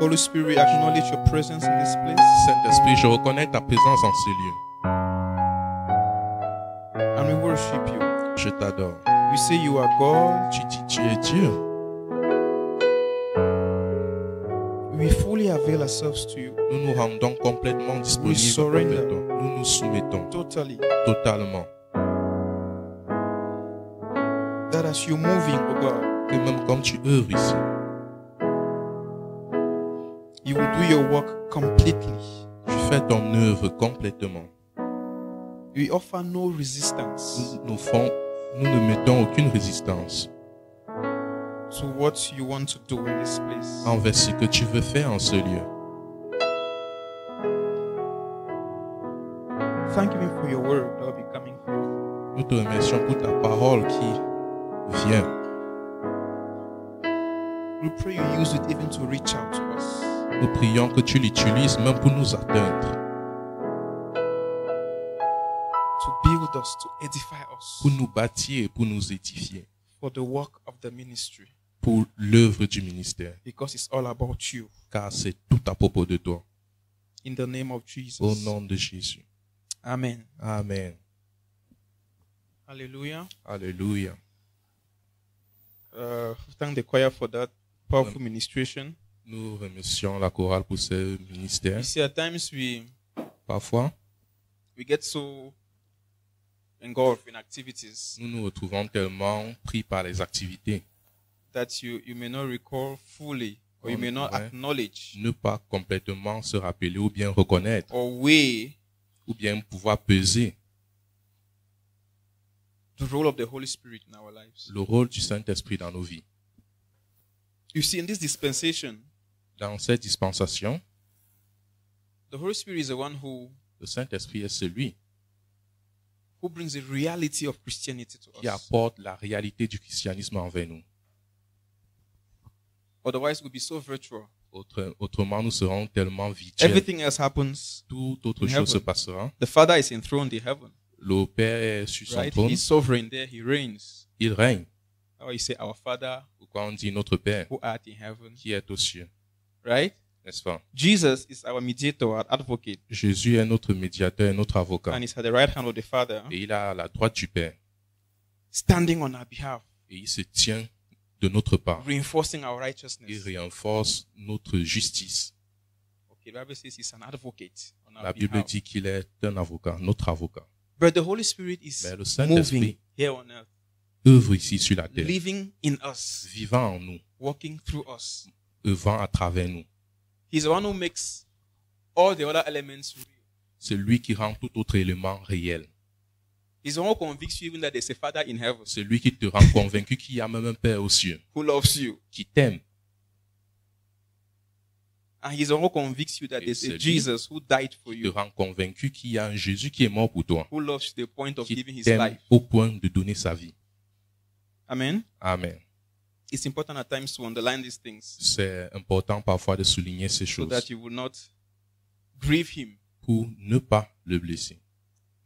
Holy Spirit, we acknowledge your presence in this place. Saint-Esprit, je reconnais ta présence en ce lieu. And we worship you. Je t'adore. We say you are God. Tu dis tu es Dieu. We fully avail ourselves to you. Nous nous rendons complètement disponibles surrender. envers toi. Nous nous soumettons Totally. totalement. That as you're moving, oh God, Que même comme tu œuvres ici, you will do your work completely. tu fais ton œuvre complètement. We offer no resistance Nous ne mettons aucune résistance to what you want to do in this place. envers ce que tu veux faire en ce lieu. Thank you for your word that will be coming forth. Nous te remercions pour ta parole qui vient. We pray you use it even to reach out to us. Nous prions que tu l'utilises même pour nous atteindre, To build us, to edify us pour nous bâtir et pour nous édifier, for the work of the ministry. pour l'œuvre du ministère, Because it's all about you. car c'est tout à propos de toi. In the name of Jesus. Au nom de Jésus. Amen. Amen. Hallelujah. Alléluia. Thank the choir for that powerful ministration. Nous remercions la chorale pour ce ministère. You see, at times we Parfois, get so engulfed in activities nous nous retrouvons tellement pris par les activités, that you may not recall fully, or you may not Ouais. acknowledge ne pas complètement se rappeler ou bien reconnaître, or weigh ou bien pouvoir peser the role of the Holy Spirit in our lives. le rôle du Saint-Esprit dans nos vies. You see, in this dispensation, Dans cette dispensation, the Holy Spirit is the one who le Saint-Esprit est celui brings the reality of Christianity to qui us. apporte la réalité du christianisme envers nous. Otherwise, we'll be so virtual. Autrement, nous serons tellement virtuels. Everything else happens. Toute autre in chose se heaven. passera. The Father is enthroned in heaven, Le Père est sur son right? trône. He's sovereign there. He reigns. Il règne. How you say, our Father Pourquoi on dit notre Père who art in heaven, qui est aux cieux, right? n'est-ce pas? Jesus is our mediator, our advocate, Jésus est notre médiateur, notre avocat. and he's at the right hand of the Father, Et il est à la droite du Père. standing on our behalf, Et il se tient de notre part. reinforcing our Il righteousness. renforce notre justice. Okay, the Bible says he's an advocate on our La Bible behalf. dit qu'il est un avocat, notre avocat. But the Holy Spirit is Mais le Saint-Esprit moving here on earth, œuvre ici sur la terre, living in us, vivant en nous, working through us. œuvrant à travers nous. He's the one who makes all the other elements real. C'est lui qui rend tout autre élément réel. He's the one who convicts you even that there's a Father in heaven C'est lui qui te rend convaincu qu'il y a même un Père aux cieux, who loves you. qui t'aime. And he's the one who convicts you that Et there's c'est a lui Jesus who died for Qui te you, rend convaincu qu'il y a un Jésus qui est mort pour toi, who loves you to the point of qui giving his t'aime life. au point de donner sa vie. Amen. Amen. It's important at times to underline these things C'est important parfois de souligner ces so choses that you will not grieve him. pour ne pas le blesser.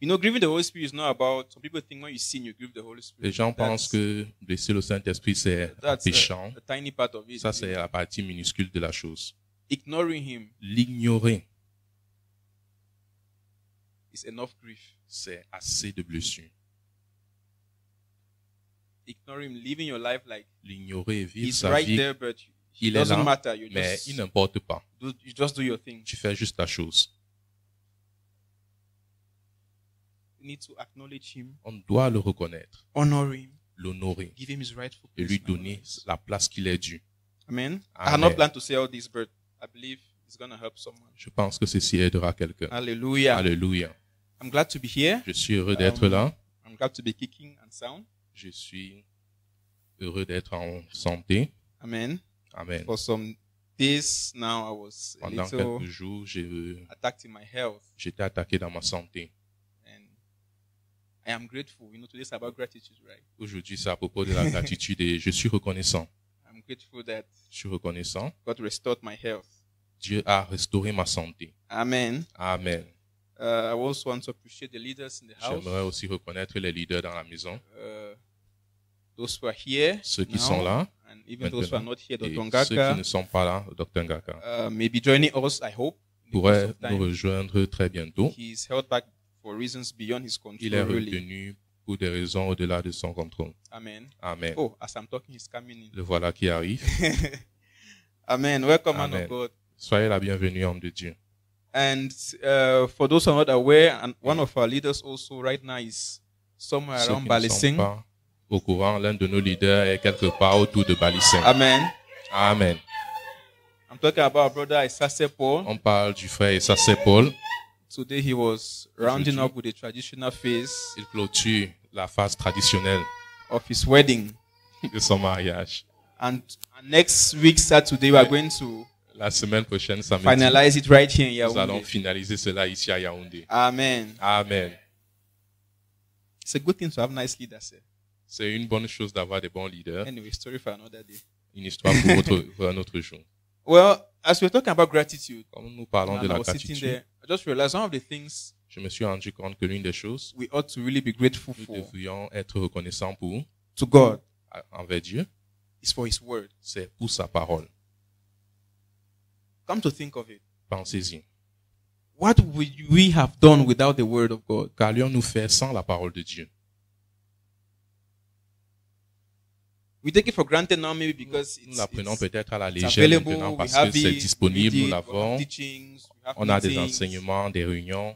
You know, grieving the Holy Spirit is not about, some people think when you sin, you grieve the Holy Spirit. Les gens pensent que blesser le Saint-Esprit, c'est That's péchant. a tiny part of it. Ça, c'est la partie minuscule de la chose. Ignoring him L'ignorer, is enough grief. c'est assez de blessures. Ignoring him, living your life like L'ignorer, vivre he's sa right vie, there, but it il est doesn't là, matter. You mais just, il n'importe pas. you just do your thing. Tu fais juste ta chose. You need to acknowledge him, On doit le reconnaître, honor him, l'honorer give him his rightful et place. lui in our donner lives. la place qu'il est due. Amen. I Amen. had not planned to say all this, but I believe it's going to help someone. Je pense que ceci aidera quelqu'un. Hallelujah. Alléluia. I'm glad to be here. Je suis heureux d'être là. I'm glad to be kicking and sound. Je suis heureux d'être en santé. Amen. Amen. For some days now, I was a Pendant little quelques jours, attacked in my health, j'étais attaqué dans ma santé. and I am grateful. You know, today's about gratitude, right? Aujourd'hui, c'est à propos de la gratitude et je suis reconnaissant. I'm grateful that Je suis reconnaissant. God restored my health. Dieu a restauré ma santé. Amen. Amen. I also want to appreciate the leaders in the house. J'aimerais aussi reconnaître les leaders dans la maison, Those who are here ceux qui now sont là and even those who are maintenant. not here, Et Dr. ceux qui ne Ngaka, sont pas là, le Dr. Ngaka, may be joining us, I hope. In the course pourrait of nous time. rejoindre très bientôt. He's held back for reasons beyond his Il est control, really. retenu pour des raisons au-delà de son contrôle. Amen. Amen. Oh, as I'm talking, he's coming in. Le voilà qui arrive. Amen. Welcome, man Amen. of God. Soyez la bienvenue, homme de Dieu. And for those who are not aware, and one of our leaders also right now is somewhere Ceux around qui ne sont Balising. pas au courant, l'un de nos leaders est quelque part autour de Balising. Amen. Amen. I'm talking about our brother Isase Paul. On parle du frère Isase Paul. Today he was rounding up with the traditional phase Il clôture la phase traditionnelle of his wedding. de son mariage. And next week, Saturday, we are going to La semaine prochaine, samedi, finalize it right here in nous allons Yaoundé. finaliser cela ici à Yaoundé. Amen. Amen. It's a good thing to have nice leaders. C'est une bonne chose d'avoir des bons leaders. Anyway, story for another day. Une histoire pour un autre jour. Well, as we're talking about gratitude, Comme nous parlons and de I la was sitting gratitude, there, I just realized one of the things je me suis rendu compte que l'une des choses, we ought to really be grateful nous for devrions être reconnaissants pour, to God envers Dieu, is for His word. c'est pour sa parole. Come to think of it, Pensez-y. what would we have done without the word of God? Qu'allions-nous faire sans la parole de Dieu? We take it for granted now, maybe because Nous la prenons it's peut-être à la it's légère available, maintenant we parce have que c'est it, disponible, we nous read it, we l'avons. have teachings, we have On a des meetings. enseignements, des réunions.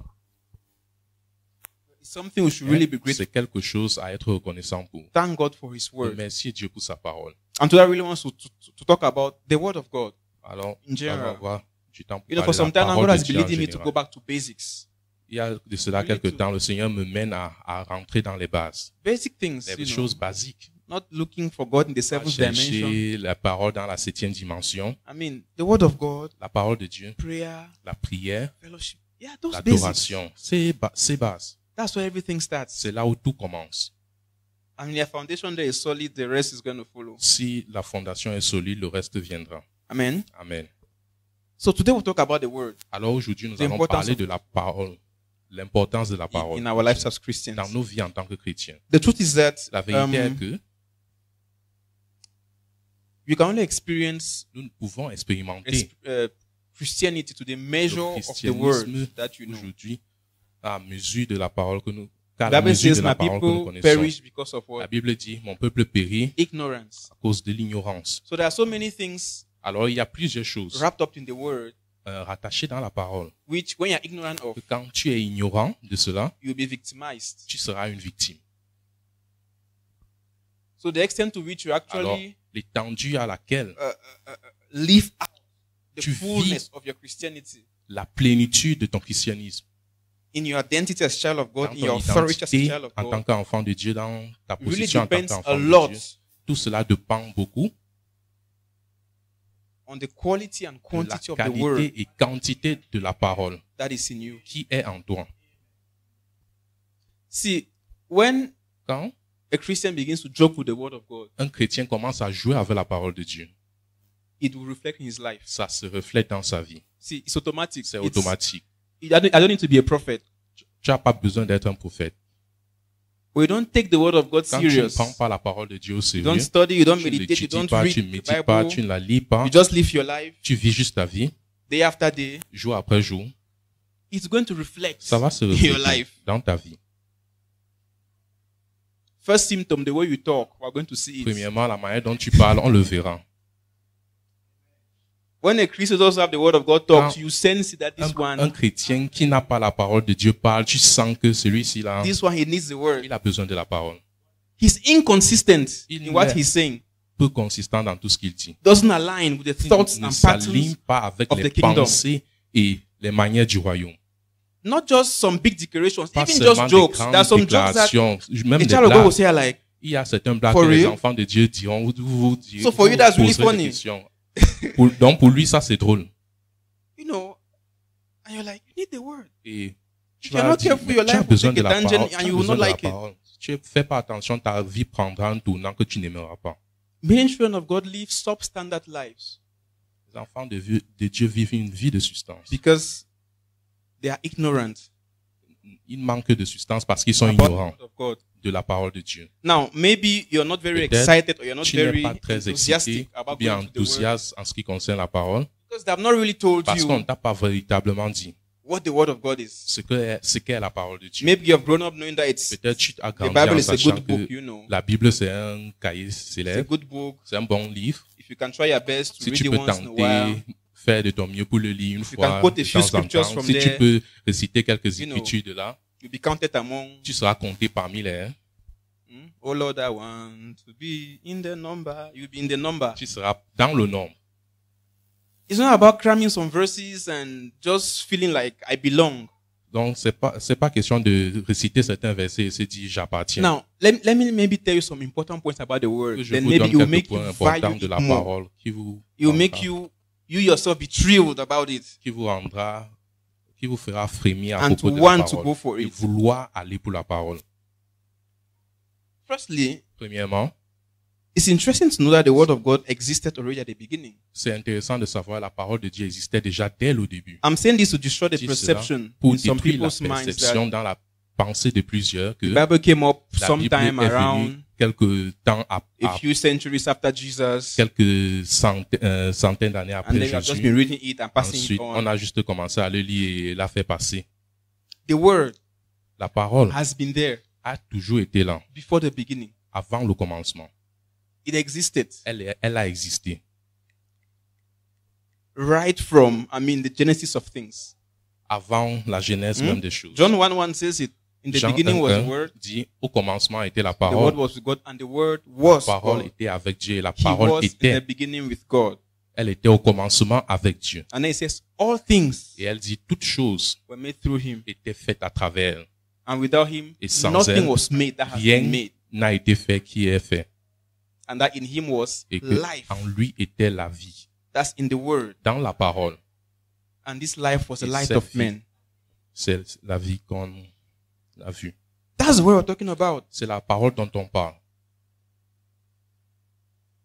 It's something we should really be grateful. C'est quelque chose à être reconnaissant pour. Thank God for His word. Merci Dieu pour sa parole. And today I really want to talk about the word of God. Alors, In nous general. allons avoir du temps pour You know, parler for de la some time, now parole God de has Dieu been en leading me to général. go back to basics. Il y a de cela Really quelque to- temps, le Seigneur me mène à rentrer dans les bases, Basic things, les you know, choses basiques. not looking for God in the À seventh dimension. chercher la parole dans la 7e dimension, I mean, the word of God, la parole de Dieu, prayer, la prière, fellowship. Yeah, those basics. l'adoration. C'est bases. That's where everything starts. C'est là où tout commence. I mean, your foundation there is solid, the rest is going to follow. Si la fondation est solide, le reste viendra. Amen. Amen. So today we'll talk about the word Alors aujourd'hui, nous The allons importance parler of- de la parole, l'importance de la parole in our lives as Christians. dans nos vies en tant que chrétiens. The truth is that La vérité est que you can only experience nous ne pouvons expérimenter Christianity to the measure le of the word christianisme that you know. aujourd'hui à mesure de la parole que nous, qu'à The la Bible mesure says, de la my parole que nous people connaissons. perish because of La what? Bible dit, mon peuple périt Ignorance. à cause de l'ignorance. So there are so many things Alors il y a plusieurs choses wrapped up in the word, rattachées dans la parole. which when you're ignorant of, Que quand tu es ignorant de cela, you'll be victimized. tu seras une victime. So the extent to which you Alors actually l'étendue à laquelle live out the Tu fullness of your Christianity la plénitude de ton christianisme, in your identity as child of God, dans in ton your authority as a identité child of en tant God, qu'enfant de Dieu, dans ta really position en tant depends a qu'enfant de lot Dieu, tout cela dépend beaucoup on the quality and de la quantity of the word qualité et quantité de la parole that is in you. qui est en toi. See, when Quand a Christian begins to joke with the word of God, un chrétien commence à jouer avec la parole de Dieu, it will reflect in his life. ça se reflète dans sa vie. See, it's automatic. C'est It's- automatique. I don't need to be a prophet. Tu n'as pas besoin d'être un prophète. We don't take the word of God Quand tu ne serious. prends pas la parole de Dieu au You sérieux, don't study, you don't tu ne meditate, you l'étudies don't pas, read tu ne the médites pas, Bible. tu ne la lis pas, You just live your life tu vis juste ta vie, day after day. jour après jour, It's going to reflect ça va se in your refléter life. dans ta vie. First symptom, the way you talk, we're going to see it. Premièrement, la manière dont tu parles, on le verra. When a Christian doesn't have the word of God talks, Quand you sense that this Un one, chrétien qui n'a pas la parole de Dieu parle, tu sens que celui-ci-là, this one, he needs the word. il a besoin de la parole. He's inconsistent Il in what est- he's saying. Peu consistant dans tout ce qu'il dit. Doesn't align with the Il thoughts ne and s'aligne patterns. pas avec of les the kingdom. pensées et les manières du royaume. Not just some big declarations, Pas even seulement just des jokes. There are grandes some jokes that déclarations, même a des child of God will blagues. say like, Il y a certains blagues For que les real? enfants de Dieu diront, vous direz, So for you, that's really poserez des funny. questions. Donc pour lui, ça c'est drôle. you know, and you're like, you need the word. Et tu If you're vas not dire, careful, mais your tu as life will besoin take de a la tangent parole. Tu and as you will besoin not de la like it. parole. Si tu ne fais pas attention, ta vie prendra un tournant que tu n'aimeras pas. Many children of God live substandard lives Les enfants de Dieu vivent une vie de substance. because they are ignorant Ils manquent de substance parce qu'ils sont about the ignorants word of God. de la parole de Dieu. Now, maybe you're not very Peut-être excited or you're not Tu n'es very pas très excité enthusiastic ou about bien going to the word enthousiaste en ce qui concerne la parole because they have not really told parce qu'on ne you t'a pas véritablement dit what the word of God is. ce qu'est la parole de Dieu. Maybe you have grown up knowing that it's Peut-être tu as the grandi Bible en is a sachant good book, que you know. la Bible c'est un cahier It's a célèbre, good book. c'est un bon livre. If you can try your best to Si read tu it peux once in a while, tenter, faire de ton mieux pour le lire une you fois can quote a de few temps en scriptures temps, from si tu there, peux réciter quelques you know, écritures de là, you'll be counted among. tu seras compté parmi les. Oh Lord, I want to be in the number. You'll be in the number. Tu seras dans le nombre. It's not about cramming some verses and just feeling like I belong. Donc c'est pas question de réciter certains versets et se dire j'appartiens. Now, let me maybe tell you some important points about the word. Je Then vous maybe donne it will quelques make you points importants value de it la more. parole qui vous It will make rendra- you yourself be thrilled about it qui vous rendra, qui vous fera frémir à and to propos de la want to parole go for et it. vouloir aller pour la parole. Firstly, Premièrement, it's interesting to know that the word of God existed already at the beginning. c'est intéressant de savoir que la parole de Dieu existait déjà dès le début. I'm saying this to destroy the Je dis cela perception pour in some détruire la people's minds that perception dans la pensée de plusieurs que the Bible came up la sometime Bible est venue around quelques temps a few centuries after Jesus, quelques centaines d'années and après then you have just Jésus. been reading it and passing Ensuite, it on on. a juste commencé à le lire et l'a fait passer. The word La parole has been there a toujours été là, before the beginning. avant le commencement. It existed Elle a existé. right from, the genesis of things. Avant la genèse même des choses. John 1:1 says it. In the Jean beginning was the 1:1 word. dit, au commencement était la The word parole. was with God, and the word La was parole God. était avec Dieu. La He parole was in était, the beginning with God. elle était au commencement avec Dieu. And then it says, all things Et elle dit, toutes choses were made through him. étaient faites à travers elle. And without him, Et sans nothing elle, was made that has rien been made. n'a été fait qui est fait. And that in him was Et que life. en lui était la vie. That's in the word. Dans la parole, And this life was the Et light cette of vie. men. c'est la vie qu'on a vue. That's what we're talking about. C'est la parole dont on parle.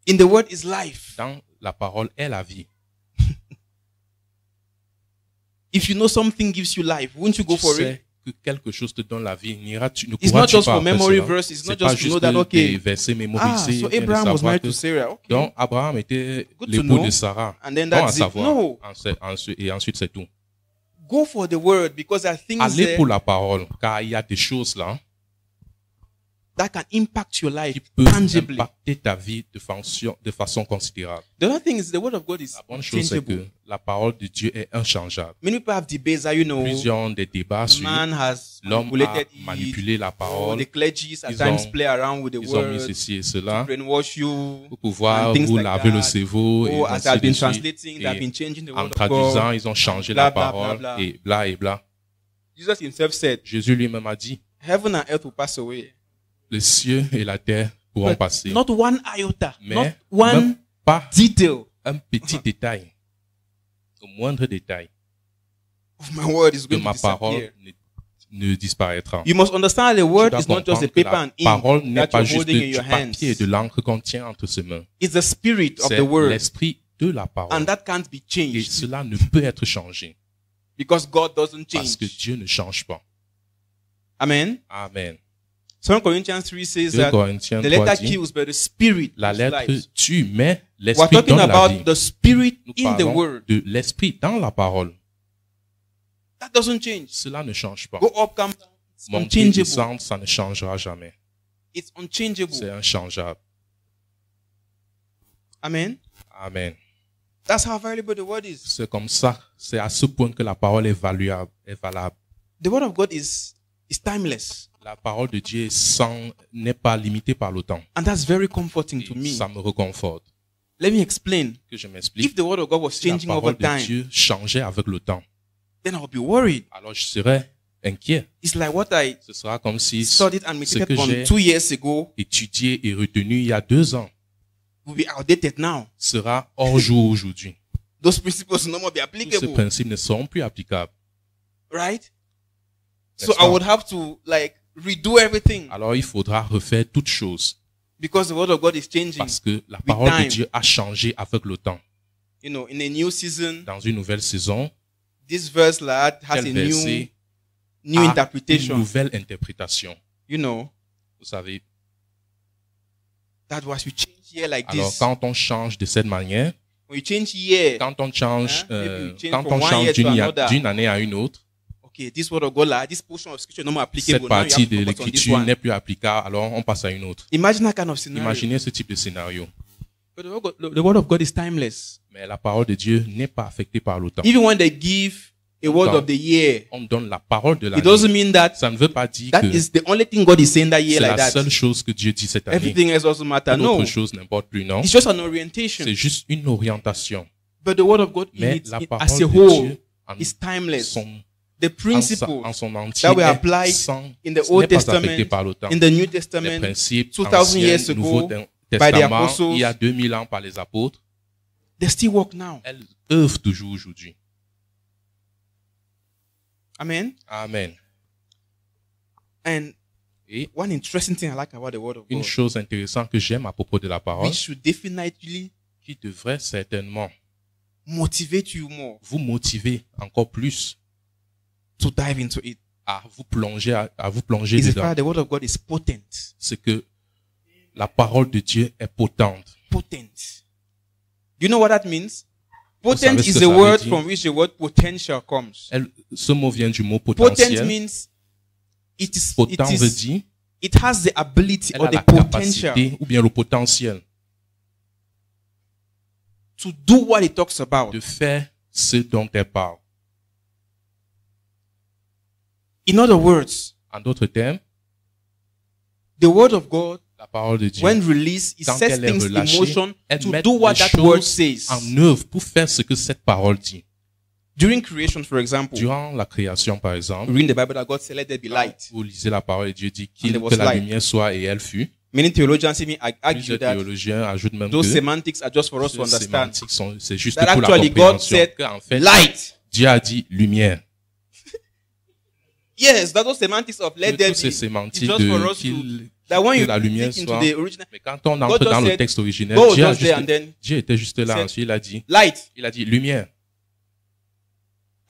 In the word is life. Dans la parole est la vie. If you know something gives you life, won't you go Tu for sais it? que quelque chose te donne la vie, ne It's not crois-tu just pas for après memory cela? verses. It's C'est not pas just to know juste that, des okay, versets mémorisés. so mais de Abraham was savoir married que- to Sarah. Okay. Donc, Abraham était Good to l'époux know. de Sarah. And then Bon à that's it. savoir. No. Et ensuite, c'est tout. Go for the word because there are things Allez there pour la parole, car il y a des choses là that can impact your life qui peuvent tangibly. impacter ta vie de façon considérable. The other thing is the word of God is La bonne chose, c'est changeable. que la parole de Dieu est inchangeable. Many people have debates that, Plusieurs ont des débats sur man has l'homme a manipulated it. manipulé la Or parole. the clergies at Ils times ont- play around with the Ils ont mis word ceci et to cela brainwash you. pour pouvoir and things vous like laver le that. cerveau. Et Oh, as ainsi I've been de suite. translating, they've Et been changing the en word of traduisant, God. ils ont changé Blah, la blah, parole blah, blah. et bla et bla. Jesus himself said, Jésus lui-même a dit, heaven and earth will pass away. les cieux et la terre pourront But passer, not one iota, mais not one même pas detail un petit détail, au moindre détail of my word is de going to ma parole disappear. ne disparaîtra. You must understand the Tu word dois is not just the comprendre que paper la and ink parole n'est that pas you're juste holding in du your hands. papier et de l'encre qu'on tient entre ses mains. It's the spirit of C'est the word, l'esprit de la parole. and that can't be Et changed cela ne peut être changé because God doesn't parce que change. Dieu ne change pas. Amen. Amen. 2 Corinthians 3 says 2 that Corinthiens the 3 letter dit, kills, but the spirit la gives lettre life. tue, mais We're l'esprit talking donne la about vie. the spirit Nous in the parlons word. de l'esprit dans la parole. That doesn't change. Cela ne change pas. Go up, come down. It's Monter, unchangeable. descendre, ça ne changera jamais. It's unchangeable. C'est inchangeable. Amen. Amen. That's how valuable the word is. C'est comme ça, c'est à ce point que la parole est valuable, est valable. The word of God is timeless. La parole de Dieu n'est pas limitée par le temps. And that's very comforting to Et me. ça me réconforte. Let me explain. Que je If m'explique. the word of God was Si la changing over parole de time, Dieu changeait avec le temps, then I'll be worried. alors je serais inquiet. It's like what I Ce sera comme si studied and ce que meditated on j'ai 2 years ago étudié et retenu il y a 2 ans will be outdated now. sera hors jour aujourd'hui. Those principles will no more be Tous ces applicable. principes ne seront plus applicables. Right? So N'est-ce I pas? would have to redo everything Alors il faudra refaire toutes choses because the word of God is changing. parce que la parole de time. Dieu a changé avec le temps. In a new season, Dans une nouvelle saison, this verse has tel a verset new a une interpretation. nouvelle interprétation. You know, Vous savez, That was you change here like alors this. quand on change de cette manière, When you change here, quand on change, Maybe you change quand from on one change year to d'une another. année à une autre, okay, this word of God, like, this portion of scripture no more cette applicable. Now you partie have to de focus on this l'écriture one. n'est plus applicable, alors on passe à une autre. Imagine that kind of scenario. Imaginez ce type de scénario. But the word of God is timeless. Mais la parole de Dieu n'est pas affectée par le temps. Even when they give a word of the year, On donne la parole de it l'année. doesn't mean that Ça ne veut pas dire that que is the only thing God is saying that year c'est like la that. seule chose que Dieu dit cette année. Everything else doesn't matter. Toute No, autre chose n'importe plus, non. it's just an orientation. C'est juste une orientation. But the word of God Mais la parole as a de whole Dieu en is timeless. son, The en principles son entier that were est applied sans, in the n'est Old pas affecté Testament, par le temps. in the New Les Testament, principes 2000 anciens, years Nouveau ago, by the Testament, apostles, il y a 2000 ans par les apôtres, they still work now. elles œuvrent toujours aujourd'hui. Amen. Amen. And Et one interesting thing I like about the word of une God, chose intéressante que j'aime à propos de la parole, which should definitely qui devrait certainement motivate you more vous motiver encore plus to dive into it, à vous plonger, à vous plonger is the dedans, fact that the word of God is potent. c'est que la parole de Dieu est potente. Potent. Do you know what that means? Vous savez Potent ce is que the ça veut word dire? from which the word potential comes. Ce mot vient du mot Potent potentiel. means Potent veut dire it has the ability elle or a the la potential capacité ou bien le potentiel to do what it talks about. de faire ce dont elle parle. In other words, En d'autres termes, the word of God, la parole de Dieu, when released, it quand sets elle est things in relâchée, motion elle to met do what les that word choses says. en œuvre pour faire ce que cette parole dit. During creation, for example, Durant la création, par exemple, we read in the Bible that God said, "Let there be light." vous lisez la parole et Dieu dit And there was que la light. lumière soit et elle fut. Many theologians even argue Plusieurs that théologiens ajoutent même those que semantics are just for us to ces understand. sémantiques c'est juste That pour la actually God compréhension. said, Qu'en fait, Light. Dieu a dit lumière. Yes, that those semantics of let there Toutes ces be. It's sémantiques just for de us to, qu'il that when que you la lumière dig into soit. the original, Mais quand on God entre just dans le said, texte originel, God Dieu, was just there and then Dieu était juste là. said, Ensuite, il a dit light. lumière.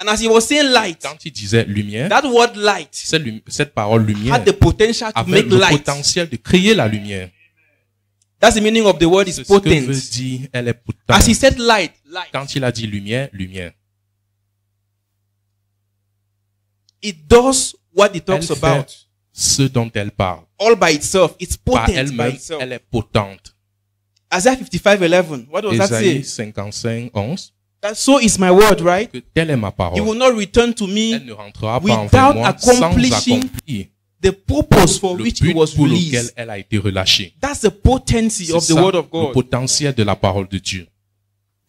And as he was saying light, Quand il disait lumière, that word light cette parole lumière had the potential to avait make le light. potentiel de créer la lumière. That's the meaning of the word is C'est ce que veut potent. dire, elle est potente. As he said light, Quand il a dit lumière, lumière. it does what it Elle talks fait about. ce dont elle parle. All by itself. It's Par potent by elle-même, itself. elle est potente. Isaiah 55:11. What does that Ésaïe say? 55, 11. That so is my word, right? Que telle est ma He parole. will not return to Elle me ne rentrera pas without envers moi sans accomplishing accomplir the purpose for le which but it was pour lequel released. elle a été relâchée. That's the potency C'est of the ça, word of le God. potentiel de la parole de Dieu.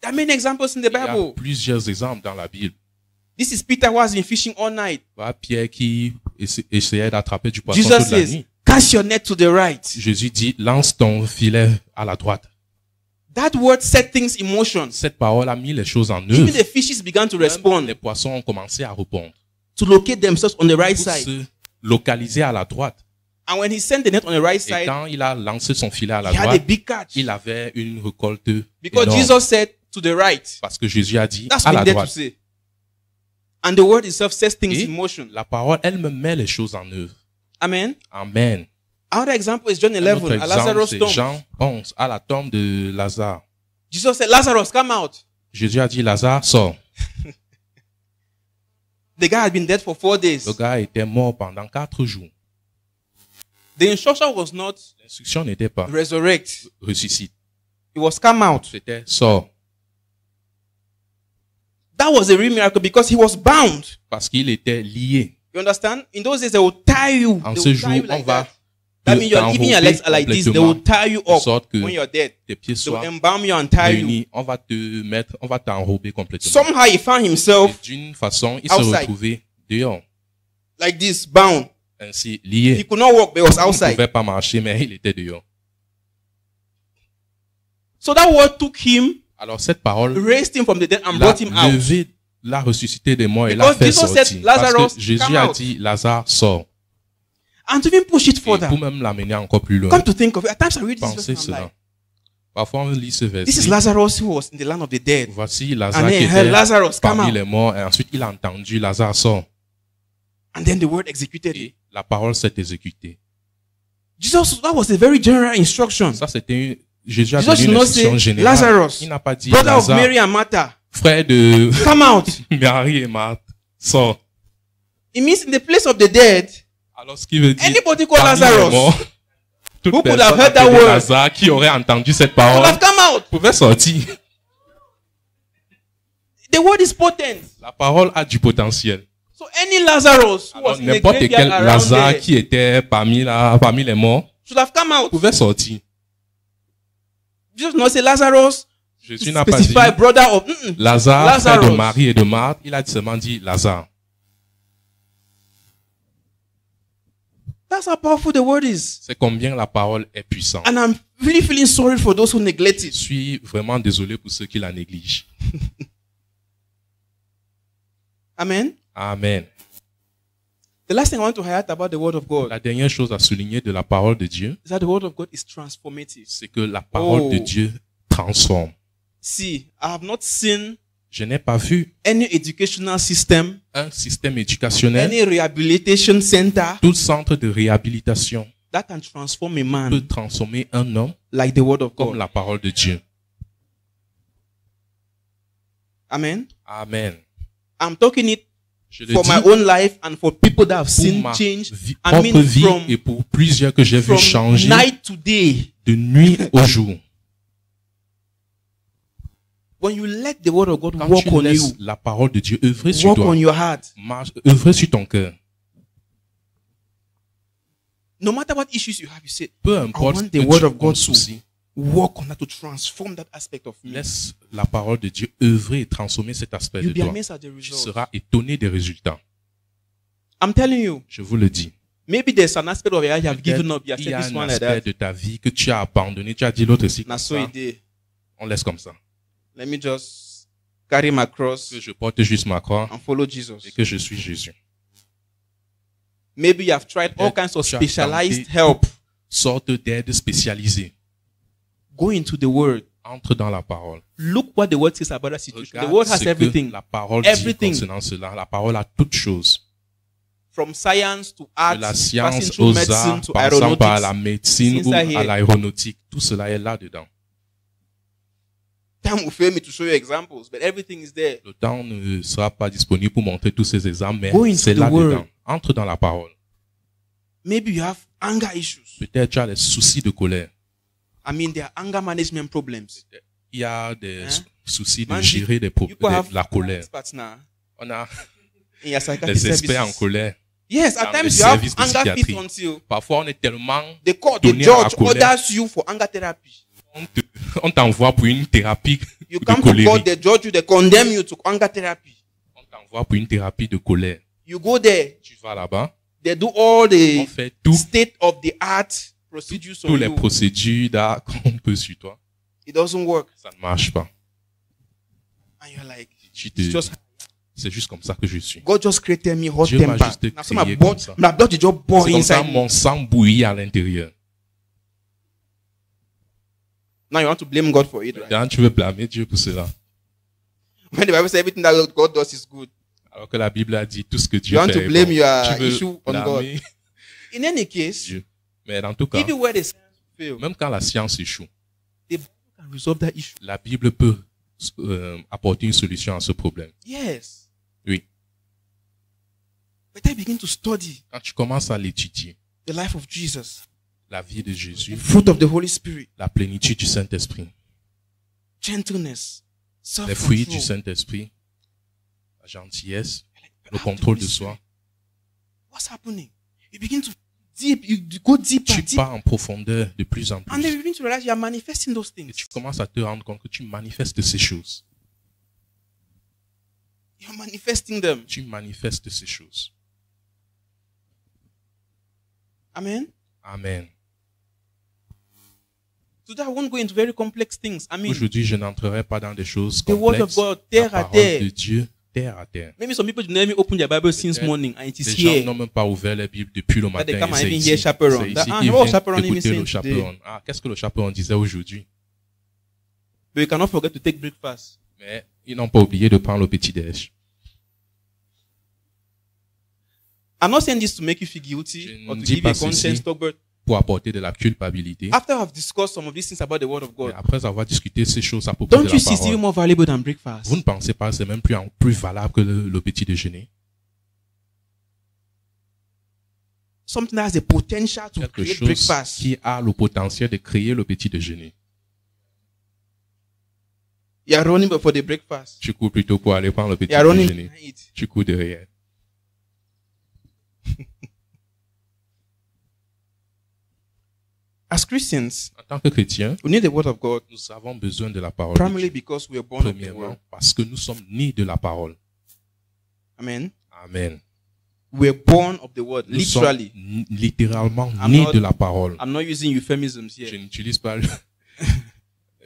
There are many examples in the Il y a Bible. plusieurs exemples dans la Bible. This is Peter who has been fishing all night. Voilà Pierre qui essayait d'attraper du poisson Jesus toute la says, nuit. cast your net to the right. Jésus dit, lance ton filet à la droite. That word set things in motion. Cette parole a mis les choses en Even œuvre. the fishes began to Même respond, les poissons ont commencé à répondre. to locate themselves on the right Pour side. se localiser à la droite. And when he sent the net on the right Et side, quand il a lancé son filet à la he had a droite, big catch. il avait une récolte Because énorme. Jesus said to the right. Parce que Jésus a dit That's à what la he dared to droite. say. And the word itself sets things Et in motion. la parole, elle me met les choses en œuvre. Amen. Amen. Another example is John Un 11 autre at exemple, Lazarus' c'est tomb. Jean 11, à la tombe de Lazare. Jesus said, Lazarus, come out. Jésus a dit, Lazare, sors. The guy had been dead for 4 days. Le gars était mort pendant 4 jours. The instruction was not L'instruction n'était pas resurrect. ressuscite. It was come out. C'était sors. That was a real miracle because he was bound. Parce qu'il était lié. You understand? In those days, they would tie you. En They ce would jour, tie you on like va that. That means even your legs are like this. They will tie you de up sorte que when you're dead. tes pieds They will soient embalm you and tie you. réunis. On va te mettre, on va t'enrober complètement. Somehow he found Et himself d'une façon, il outside. se retrouvait dehors, like this, bound. ainsi He lié. could not walk, but he was Il ne outside. pouvait pas marcher, mais il était dehors. So that word took him, Alors cette parole raised him from the dead, and l'a brought him out. levé, l'a ressuscité des morts et Because l'a fait Jesus said, sortir. Lazarus, Parce que Jésus come a out. dit, Lazare, sort. And to even push it Et further, pour même l'amener encore plus loin. come to think of it, at times I read this verse Pensez and I'm cela. like, Parfois, on lit ce this is verset. Lazarus who was in the land of the dead. Voici And Lazare then qui he heard était Lazarus, come parmi out. les morts. Et ensuite, il a entendu Lazare sort. And then the word executed it. Et la parole s'est exécutée. Jesus, that was a very general instruction. Ça, c'était Jésus a Jesus donné did une not say, instruction générale. Lazarus, Il n'a pas dit brother of Lazare, Mary and Martha, frère de come out. Marie et Marthe, sort. It means in the place of the dead, Alors, ce qui veut dire, anybody called parmi les Lazarus morts, toute who could personne have heard that appelée word Lazare qui aurait entendu cette could parole have come out. pouvait sortir. The word is potent. La parole a du potentiel. So any Lazarus who Alors, was in the n'importe quel graveyard around Lazare there qui était parmi les morts should have come out. pouvait sortir. Jesus not say Lazarus, Jésus n'a pas dit specify brother of Lazare, frère de Lazarus. Marie et de Marthe. Il a seulement dit Lazare. That's how powerful the word is. C'est combien la parole est puissante. And I'm really feeling sorry for those who neglect Je it. suis vraiment désolé pour ceux qui la négligent. Amen. Amen. The last thing I want to highlight about the word of God La dernière chose à souligner de la parole de Dieu, is that the word of God is transformative. c'est que la parole de Oh. Dieu transforme. See, I have not seen Je n'ai pas vu any educational system, un système éducationnel, any rehabilitation center tout centre de réhabilitation that can transform a peut man transformer un homme like the word of comme God. la parole de Dieu. Amen. Amen. I'm talking it Je le for dis my own life and for people that have pour seen ma change. propre I mean, vie from, et pour plusieurs que j'ai vu from changer night to day. de nuit au jour. When you let the word of God Quand work tu on laisses you, la parole de Dieu œuvrer sur work toi, on your heart, œuvrer sur ton cœur, no matter what issues you have, you say, peu importe want ce the que word tu of God as to souci, work on that to transform that aspect of me. laisse la parole de Dieu œuvrer et transformer cet aspect de You'll be toi. amazed at the Tu results. seras étonné des résultats. I'm telling you, Je vous le dis. maybe there's an aspect of your life you have given up. You have Il y said a this un one like aspect that. de ta vie que tu as abandonné. Tu as dit l'autre aussi. Now, Comme so ça. it did. On laisse comme ça. Let me just carry my cross Que je porte juste ma croix and follow Jesus. et que je suis Jésus. Maybe you have tried all kinds of Tu as specialized tenté help. Sorte d'aide spécialisée. Go into the word. Entre dans la parole. Look what the word says about that situation. Regarde The word has ce que everything. la parole Everything. dit concernant cela. La parole a toutes choses. From science to De art, la passing science through aux medicine arts, to passant par la aeronautics. médecine It's ou inside à here. l'aéronautique. Tout cela est là-dedans. Time will fail me to show you examples, but everything is there. Le temps ne sera pas disponible pour montrer tous ces exemples, mais Go into c'est the là-dedans. word. Entre dans la parole. Maybe you have anger issues. Peut-être tu as des soucis de colère. I mean, there are anger management problems. Il y a des Hein? soucis de Man, gérer you could have la colère. experts now On a in your psychiatric des experts en services. colère. Yes, at dans times les you have services de anger fit psychiatrie. until Parfois, on est tellement... the court, the donné à la judge colère. orders you for anger therapy. On t'envoie pour une thérapie You de come to court, colérique. the judge you, they condemn you to anger therapy. On t'envoie pour une thérapie de colère. You go there, Tu vas là-bas, they do all on the fait tout, state of the art procedures tous on les you. procédures d'art qu'on peut sur toi. It doesn't work. Ça ne marche pas. And you're like, Tu it's just, C'est juste comme ça que je suis. God just created me hot Dieu m'a temper. juste Now, so my créé blood, comme ça. my blood is just C'est boiling comme ça inside me. mon sang bouillit à l'intérieur. Now you want to blame God for it, right? Quand tu veux blâmer Dieu pour cela. When the Bible says everything that God does is good. Alors que la Bible a dit tout ce que Dieu You want fait. to est blame bon. your Tu veux issue on blâmer In any case, Dieu. Mais dans tout cas, even where the science fail, même quand la science échoue, the Bible can resolve that issue. la Bible peut apporter une solution à ce problème. Yes. Oui. But I begin to study Quand tu commences à l'étudier, the life of Jesus, la vie de the Jésus, fruit of the Holy Spirit, la plénitude du Saint-Esprit, gentleness, les fruits du self-control. Saint-Esprit, la gentillesse, le contrôle de soi. What's happening? You begin to deep, you go deeper, Tu deeper, pars en profondeur de plus en and then plus. you begin to realize you are manifesting those Et things. tu commences à te rendre compte que tu manifestes ces choses. You're manifesting them. Tu manifestes ces choses. Amen. Amen. Today I won't go into very complex things. I mean, Aujourd'hui, je n'entrerai pas dans des choses the word of complexes. God, La terre à parole de terre. Dieu, terre à terre. Maybe some people did not even open their Bible since Yeah. morning, and it is Les gens here. n'ont même pas ouvert la Bible depuis le That they matin. come et and c'est even ici. hear chaperon. C'est That, ici ah, qu'ils what was viennent chaperon even écouter le saying today? chaperon. Ah, qu'est-ce que le chaperon disait aujourd'hui? But you cannot forget to take breakfast. Mais ils n'ont pas oublié de prendre le petit-déj. I'm not saying this to make you feel guilty Je or ne to dis give you pas a conscience ceci talk, but pour apporter de la culpabilité. After I've discussed some of these things about the Word of Et God, après avoir discuté ces choses à propos don't de you la see it's even parole, more valuable than breakfast? vous ne pensez pas que c'est même plus valable que le petit déjeuner? Something that has the potential to Quelque create chose breakfast. qui a le potentiel de créer le petit déjeuner. You are running for the breakfast. Tu cours plutôt pour aller prendre le petit You are running déjeuner. behind it. Tu cours derrière. As Christians, En tant que chrétiens, we need the Word of God nous avons besoin de la parole de primarily Dieu. because we are born of the Premièrement, Word. parce que nous sommes nés de la parole. Amen. Amen. We are born of the Word, Nous sommes literally. littéralement I'm nés not- de la parole. I'm not using euphemisms Je here. n'utilise pas une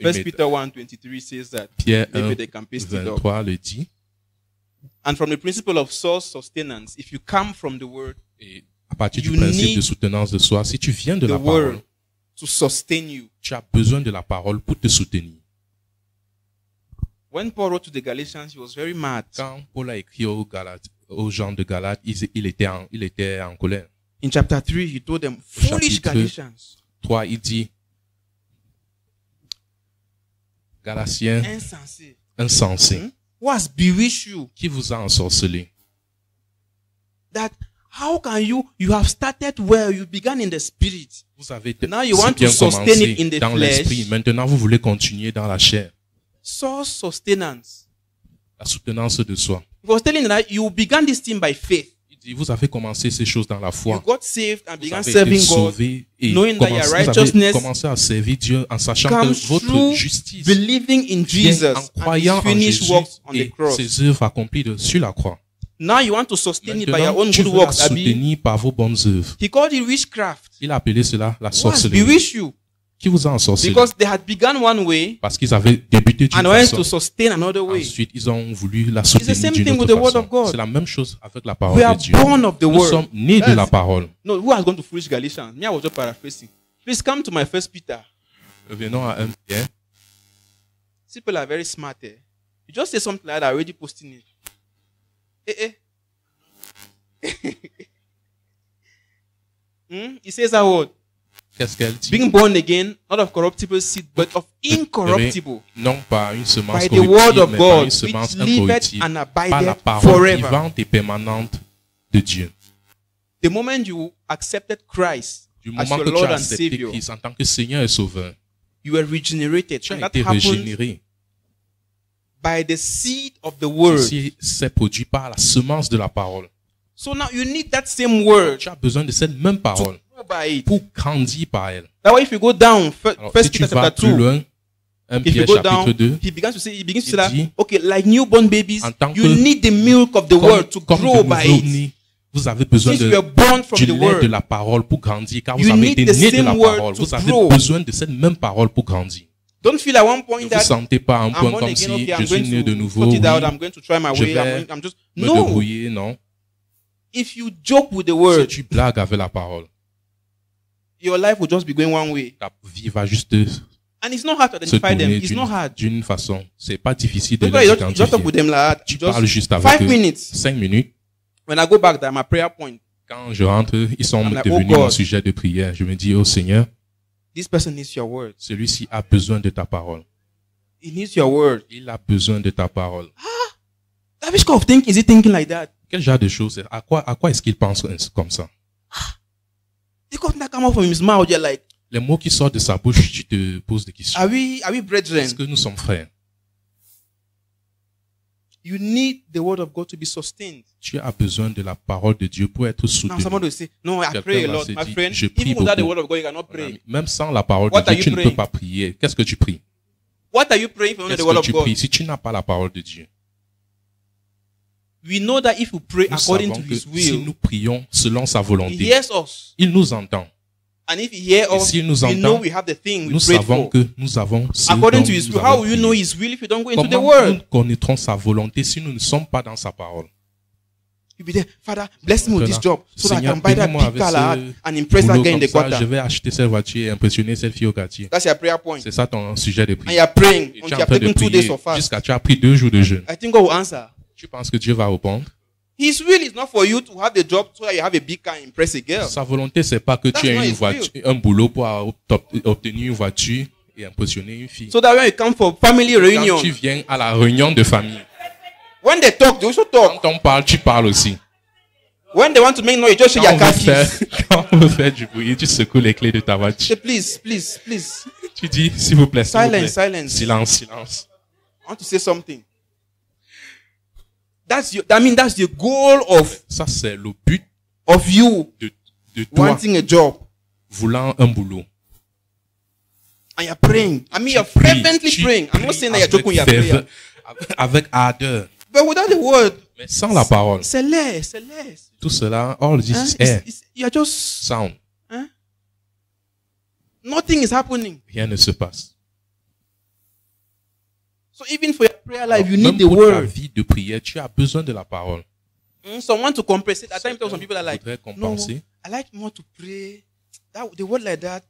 First méta- Peter 1:23 says that. Pierre 1, Maybe they can paste it up. 23 le dit. And from the principle of source sustenance, if you come from the Word, Et à partir du You principe need de soutenance de soi, si tu viens de the la parole, Word to sustain you. tu as besoin de la parole pour te soutenir. When Paul wrote to the Galatians, he was very mad. Quand Paul a écrit aux gens de Galates, il était en colère. In chapter 3, he told them, foolish Chapitre- Galatians, 3, il dit, Galatiens, insensé, insensés, who has bewitched you? qui vous a ensorcelé? That how can you have started well, you began in the spirit. Vous avez Now you si want to bien sustain commencé it in the dans flesh. l'esprit. Maintenant, vous voulez continuer dans la chair. Source sustenance. La soutenance de soi. He was telling them that you began this thing by faith. Il dit, vous avez commencé ces choses dans la You foi. got saved and Vous began avez été serving God, sauvés et knowing that your vous avez righteousness commencé à servir Dieu en sachant comes que votre through justice believing in vient Jesus en and croyant his en finished Jésus works on the et cross. ses œuvres accomplies sur la croix. Now you want to sustain it by your Maintenant, own tu good veux la works, Abi. soutenir par vos bonnes œuvres. He called it witchcraft. Il a appelé cela la Who has sorcellerie. bewitched you? Qui vous a ensorcelé? Because they had begun one way Parce qu'ils avaient débuté d'une and wanted façon. to sustain another way. Ensuite, ils ont voulu la the soutenir same d'une thing with autre the word of façon. God. C'est la même chose avec la parole We are de Dieu. born of the Nous word. sommes nés de That's- la parole. No, who has gone to foolish Galatians? Me, I was just paraphrasing. Please come to my first Peter. Revenons à 1 Pierre. People are very smart. Eh? You just say something like that, already posting it. He says that word. Qu'est-ce qu'elle dit? Being born again, not of corruptible seed, but of incorruptible. Non pas une semence By the word corruptible, of mais par God, une semence which liveth incorruptible. and Par la abideth parole forever. vivante et permanente de Dieu. The moment you accepted Christ Du as moment your que tu Lord as and accepté Savior, Christ en tant que Seigneur et Sauveur, you were regenerated. tu And as that été happened régénéré. by the seed of the word. Ceci s'est produit par la semence de la parole. So now you need that same word Tu as besoin de cette même parole to grow by it. pour grandir par elle. That way, if you go down, Alors, First si tu Peter vas chapter plus 2, loin, 1 if you Pierre go chapitre down, 2, he begins to say il that, dit, okay, like newborn babies, en tant you que- need the milk of the word to comme grow de by it. nouveau-nés, vous avez besoin Since you de, were born from du the lait word, de la parole pour grandir, car vous You avez need été the né de same la word parole. to Vous avez grow. besoin de cette même parole pour grandir. don't feel at one point Ne vous that sentez pas à un I'm point born comme again, si okay, je I'm suis going né de to nouveau, sort oui, it out, I'm going to try my je way, vais I'm just, me no. débrouiller, non. If you joke with the Si word, tu blagues avec la parole, your life will just be going one way. ta vie va juste And it's not hard to se identify them. tourner It's not hard. d'une façon. C'est pas difficile de That's why les you just talk identifier. with them like that. Tu Just parles juste avec 5 eux. minutes. 5 minutes. When I go back, they're my prayer point. Quand je rentre, ils sont I'm like, devenus oh mon God. sujet de prière. Je me dis, oh Seigneur, This person needs your word. celui-ci a besoin de ta parole. He needs your word. Il a besoin de ta parole. That which kind of thinking is he thinking like that? Quel genre de choses? À quoi est-ce qu'il pense comme ça? The comment that come out from his mouth, you're like, Les mots qui sortent de sa bouche, tu te poses des questions. are we brethren? Est-ce que nous sommes frères? You need the word of God to be sustained. Tu as besoin de la parole de Dieu pour être Now soutenu. somebody will say, no, I Quelqu'un pray a va lot. se My dire, friend, je prie even without the beaucoup. word of God, you cannot Mon pray. ami, même sans la parole What de are Dieu, tu you ne praying? peux pas prier. Qu'est-ce que tu pries? What are you praying if you don't know Qu'est-ce the word que of tu God? pries si tu n'as pas la parole de Dieu? We know that if we pray Nous according to savons que his si will, nous prions selon sa he volonté, hears us. il nous entend. And if he hears Et us, s'il nous we know entend, we have the thing we Nous prayed savons for. que nous avons ce According dont to his nous will. avons How will you prié. know his will if you don't go into the Comment word? nous connaîtrons sa volonté si nous ne sommes pas dans sa parole? You'll be there, Father, bless me with this job so that I Seigneur, can buy that bénis-moi big avec car I ce had and impress that boulot guy in comme the ça, je quarter. vais acheter cette voiture et impressionner cette fille au quartier. That's your prayer point. C'est ça ton sujet de And prière. you're praying Et tu until es en you've train de taken 2 days prier of fast. jusqu'à tu as pris 2 jours de jeûne. I think God will answer. Tu penses que Dieu va répondre? His will is not for you to have the job so that you have a big car and impress a girl. Sa volonté, c'est pas que That's tu aies not une his voiture, un boulot pour obtenir une voiture et impressionner une fille. So that when you come for family Quand reunion, tu viens à la réunion de famille, when they talk, they also talk. quand on parle, tu parles aussi. When they want to make noise, you just shake Quand your on, car veut faire, keys. quand on veut faire du bruit, tu secoues les clés de ta voiture. Say, please, please, please. Tu dis, s'il vous plaît, s'il vous plaît. Silence, silence. Silence, silence. I want to say something. That's the goal Ça, c'est le but of you de toi wanting a job. voulant un boulot. And you're praying. I mean, you're Tu pries, fervently tu praying. I'm not pries saying that you're joking with your avec prayer. ferveur, avec ardeur. But without the word, Mais sans la parole, c'est less, c'est less. tout cela, all this Huh? is air, You're just, sound. huh? Nothing is happening. Rien ne se passe. So even for your prayer life, you Même need the pour ta word. vie de prière, tu as besoin de la parole. Someone to compensate. At times, some people are like, Faudrait no, compenser. I like more to pray. The word like that,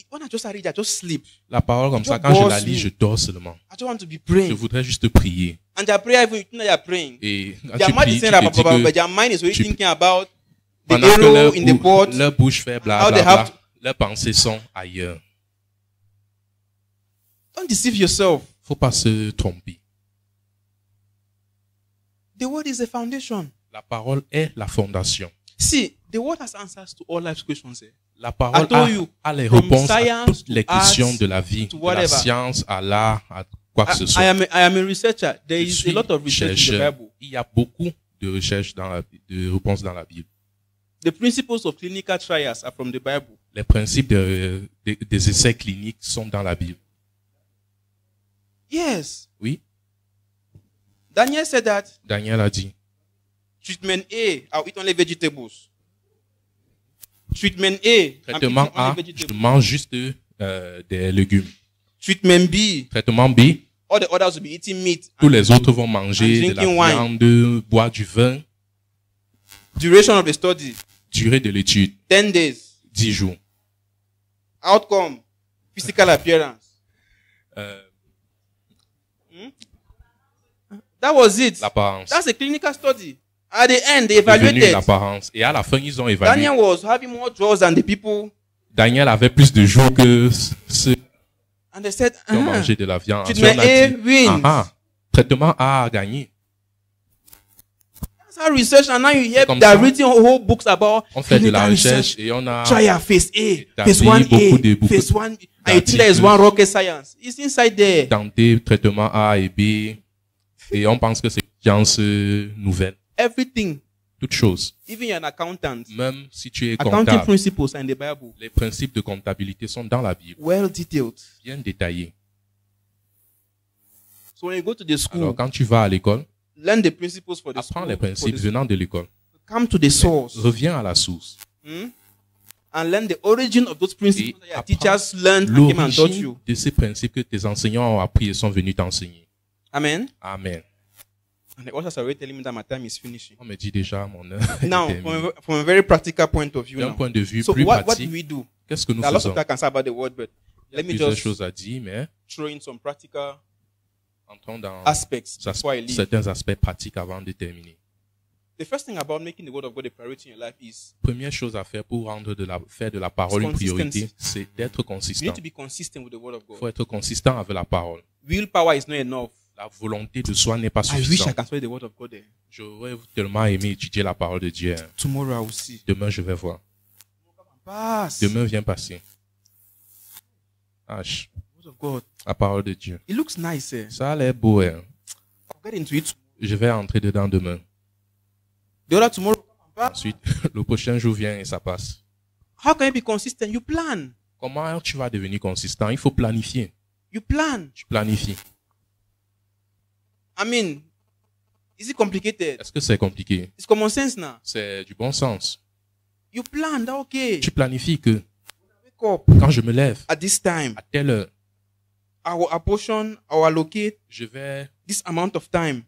when I just read, I just sleep. La parole comme You ça, quand je la boss lis, me. je dors seulement. I just want to be Je praying. voudrais juste prier. And their prayer, even you think that you're praying. Et quand Their tu mind pries, is tu saying that, te dis but que their mind is already tu- thinking about the pendant que arrow in the pot. leur bouche fait How they blablabla, have leurs pensées sont ailleurs. Don't deceive yourself. Faut pas se tromper. The word is the foundation. La parole est la fondation. See, the word has answers to all life's questions. La I parole told you, a les from réponses à science toutes les to arts questions de la vie, to de la whatever. science, à l'art, à quoi que ce soit. I am a researcher. There Je is suis a lot of research in the chercheur. Bible. Il y a beaucoup de recherches de réponses dans la Bible. The principles of clinical trials are from the Bible. Les principes des essais cliniques sont dans la Bible. Yes. Oui, Daniel said that Daniel a dit. treatment A, I'll eat only vegetables. Treatment A, I'm Traitement eating only A, je vegetables. mange juste des légumes. Treatment B, Traitement B, all the others will be eating meat. tous les autres vont manger de la drinking wine. viande, boire du vin. Duration of the study, Durée de l'étude, 10 days. 10 jours. Outcome, physical appearance. That was it. L'apparence. That's a clinical study. At the end, they Devenu evaluated. l'apparence. Et à la fin, ils ont évalué. Daniel was having more draws than the people. Daniel avait plus de jours que ceux qui And they said, ont mangé de la viande. Treatment Ensuite, on a A dit, wins. traitement A a gagné. That's how research, and now you hear comme they're ça. reading whole books about On fait de la clinical recherche research. et on a Trial phase A, établi phase 1A, beaucoup phase 1B. And you think there is d'articles. one rocket science. It's inside there. tenté traitement A et B. Et on pense que c'est une science nouvelle. Everything, Toute chose. even you're an accountant, Même si tu es accounting comptable, principles are in the Bible. les principes de comptabilité sont dans la Bible, Well detailed. bien détaillés. So when you go to the school, Alors quand tu vas à l'école, learn the principles for the apprends school. les principes venant de l'école. Come to the source. Reviens à la source. And learn the origin of those principles Et that your apprends teachers learned and came and taught L'origine you. de ces principes que tes enseignants ont appris et sont venus t'enseigner. Amen. Amen. And the ushers are already telling me that my time is finishing. On me dit déjà mon heure. Now, est terminée. from a very practical point of view, D'un now. point de vue So plus what do pratique, we do? qu'est-ce que nous There are lots faisons? of things I can say about the word, but Il y a let me plusieurs just choses à dire, mais throw in some practical entrons dans aspects before I leave. certains aspects pratiques avant de terminer. The first thing about making the word of God a priority in your life is Première chose à faire pour faire de la parole une priorité, Consistency. c'est d'être you consistant. need to be consistent with the word of Il God. faut être consistant avec la parole. Willpower is not enough. La volonté de soi n'est pas I wish I suffisante. can study the word of God there. J'aurais tellement aimé étudier la parole de Dieu. Tomorrow I will see. Demain, je vais voir. Pass. Demain vient passer. H, Word of God. la parole de Dieu. It looks nice. Ça a l'air beau, hein. I'll get into it. Je vais entrer dedans demain. The other tomorrow. Pass. Ensuite, le prochain jour vient et ça passe. How can you be consistent? You plan. Comment tu vas devenir consistant? Il faut planifier. You plan. Tu planifies. I mean, is it complicated? Est-ce que c'est compliqué? It's common sense now. C'est du bon sens. You plan. That okay. Tu planifies que Wake up quand je me lève at this time. à telle heure, I will apportion, I will allocate je vais this amount of time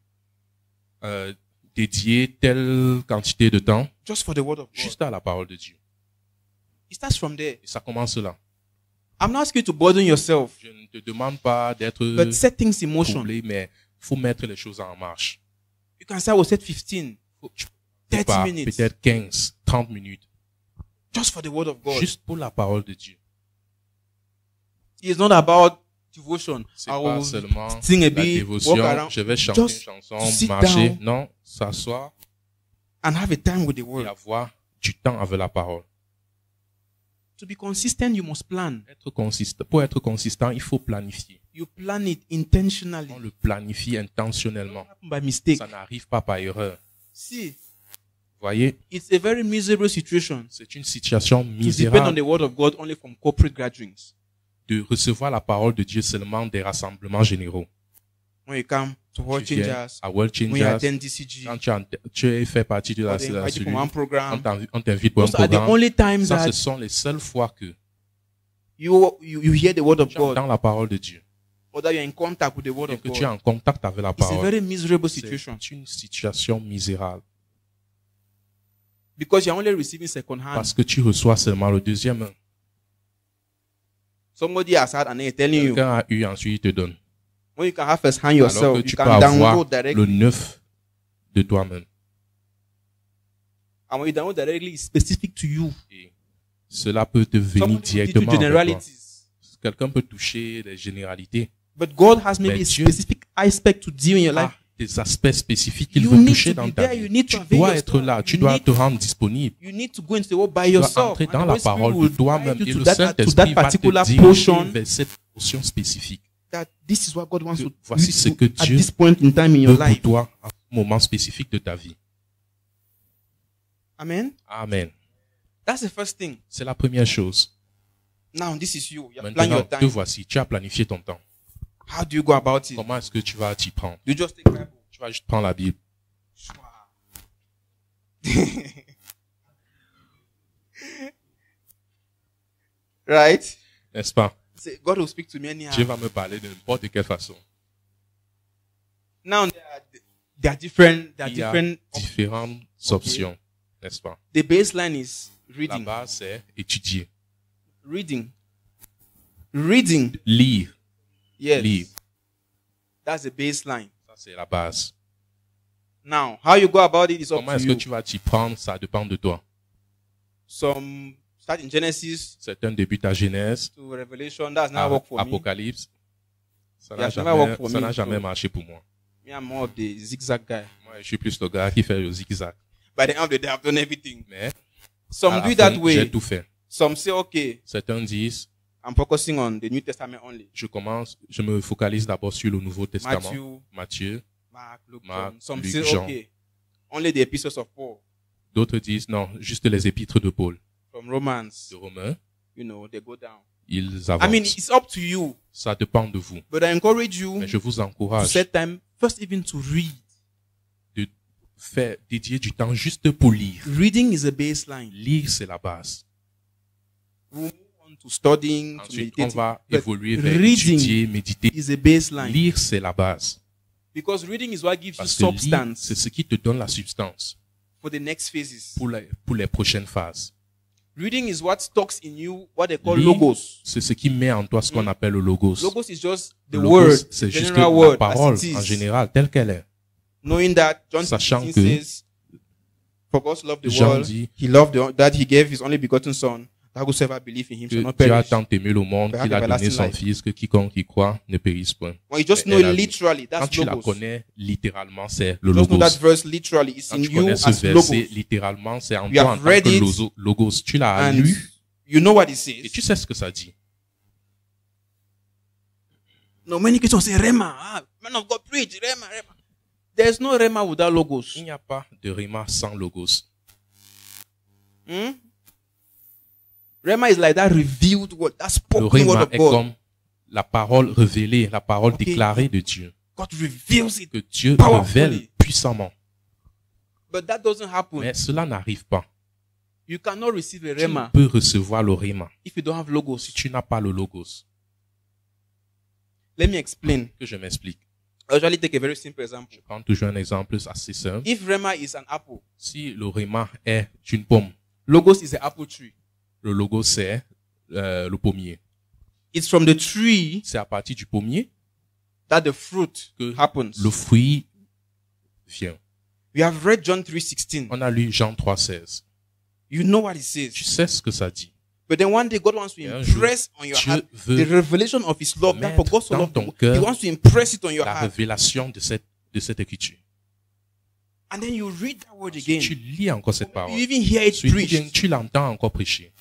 dédier telle quantité de temps just for the word of God. juste à la parole de Dieu. It starts from there. Et ça commence là. I'm not asking you to burden yourself, Je ne te demande pas d'être but set things in motion. troublé, mais il faut mettre les choses en marche. You can say I will set 15. 30 par minutes. peut-être 15, 30 minutes, Just for the word of God. juste pour la parole de Dieu. It's not about devotion. C'est I pas will seulement sing a la bit, dévotion, walk around. je vais chanter Just une chanson, sit marcher. down. Non, s'asseoir And have a time with the et word. avoir du temps avec la parole. To be consistent, you must plan. Être consistant. Pour être consistant, il faut planifier. You plan it intentionally. On le planifie intentionnellement. By mistake. Ça n'arrive pas par erreur. See, Voyez, it's a very miserable situation c'est une situation to depend on misérable the word of God only from corporate gatherings. de recevoir la parole de Dieu seulement des rassemblements généraux. When you come to World Tu viens Changers, à World when you Changers, attend DCG, quand tu fais partie de or la they invite you cellule, from one program, on t'invite pour un those are the programme. only times Ça, ce that sont les seules fois que you hear the word of tu God, entends la parole de Dieu or that you're in contact with the word et of que tu es God. en contact avec la It's a parole. very miserable situation C'est une situation misérable because you're only receiving second hand. parce que tu reçois seulement le deuxième. Somebody has had and they're telling you. Quelqu'un a eu, ensuite il te donne. When you can have first hand Alors yourself, que you tu peux can avoir download le directly. neuf de toi-même. And when you download directly, it's specific to you. Et cela peut te venir Somebody will teach you directement avec toi. generalities. Quelqu'un peut toucher les généralités. But God has maybe Mais a Dieu specific aspect to deal in your life. Ah, des aspects spécifiques qu'il You veut need toucher to dans be ta there, you vie. need Tu to avail dois être yourself. là, tu You dois need te rendre disponible. You need to go into the word by Tu dois yourself. entrer And dans the la Holy Spirit parole de will toi-même guide et you le to that Saint-Esprit va te particular diriger portion vers cette portion spécifique. that this is what God wants Que to voici do ce que at Dieu this point in time in Veut your pour life. toi à un moment spécifique de ta vie. Amen. Amen. That's the first thing. C'est la première chose. Now this is you. You have planned Maintenant, your te time. voici. Tu as planifié ton temps. How do you go about it? Comment est-ce que tu vas t'y prendre? You just take Bible. Tu vas juste prendre la Bible. Right? N'est-ce pas? Say, God will speak to me anyhow. Dieu va me parler de n'importe quelle façon. Now there are different. Il y a différentes options. N'est-ce pas? The baseline is La reading. base, c'est étudier. Reading. Reading. Lire. Yes. Lire. That's the baseline. Ça, c'est la base. Now, how you go about it is up Comment to est-ce que you. tu vas t'y prendre? Ça dépend de toi. Some start in Genesis Certains débutent à Genèse, to Revelation. That's à not work for me. Apocalypse. Ça Yeah, n'a ça va work for jamais, ça me, n'a jamais so- marché pour moi. Me, I'm more of the zigzag guy. Moi, je suis plus le gars qui fait le zigzag. By the end of the day, I've done everything. Mais Some à la do it that fin, way. j'ai tout fait. Some say, okay, Certains disent, I'm focusing on the New Testament only. je me focalise d'abord sur le Nouveau Testament. Matthew, Matthieu. Mark, Luke, Mark, John. Some Luke, say, Jean. okay, only the epistles of Paul. D'autres disent, non, juste les épîtres de Paul. From Romans, De Romains, you know, they go down. ils avancent. I mean, it's up to you. Ça dépend de vous. But I encourage you Mais je vous to encourage set time first even to read. de faire, dédier du temps juste pour lire. Reading is a baseline. Lire, c'est la base. We move on to studying, to Ensuite, on meditating. va But évoluer vers reading étudier, méditer. is a baseline. Lire, c'est la base. Because reading is what gives you Parce que lire, substance c'est ce qui te donne la substance for the next phases. pour les prochaines phases. Reading is what stocks in you what they call Lire, logos. c'est ce qui met en toi ce qu'on appelle le logos. Logos is just the Le logos, word, c'est the juste general la word, parole as it en is. général, telle qu'elle est. Knowing that John Sachant 15 que says, "For God so loved the Jean world, dit He loved that He gave His only begotten Son, that whosoever believe in Him shall que not Dieu a perish." tant aimé le monde but qu'il have a donné everlasting son life. Fils, que quiconque y croit ne périsse point. When you just Mais know elle a it dit, literally, Quand that's tu la logos. connais littéralement, c'est le Just know logos. that verse literally. It's Quand in tu you connais ce as verset logos, littéralement, c'est en We toi en have tant que read it, logos. Tu l'as and lu you know what it et says. tu sais ce que ça dit. No, many Christians say Rema. Man of God, preach Rema, Rema. There's no Rema without logos. Il n'y a pas de rhéma sans logos. Hmm? Rema is like that revealed word, that Le spoken word rhéma of est God. comme la parole révélée, la parole Okay. déclarée de Dieu. God reveals it. Que Dieu Powerfully. révèle puissamment. But that doesn't happen. Mais cela n'arrive pas. You cannot receive a Tu ne Rema peux recevoir le rhéma if you don't have logos. si tu n'as pas le logos. Let me explain. Que je m'explique. I'll usually take a very simple example. Je prends toujours un exemple assez simple. If Rema is an apple, Si le rhéma est une pomme, logos is an apple tree. le logo c'est le pommier. It's from the tree C'est à partir du pommier that the fruit que happens. le fruit vient. We have read John 3:16. On a lu Jean 3,16. You know what it says. Tu sais ce que ça dit. But then one day God wants to Et un jour, impress on your Dieu heart veut the revelation of His love. mettre Therefore, God so dans loved the ton world. cœur He wants to impress it on your La heart. révélation de cette écriture. And then you read that word Tu again. lis encore cette parole. You even hear it Ensuite, preached. tu l'entends encore prêcher.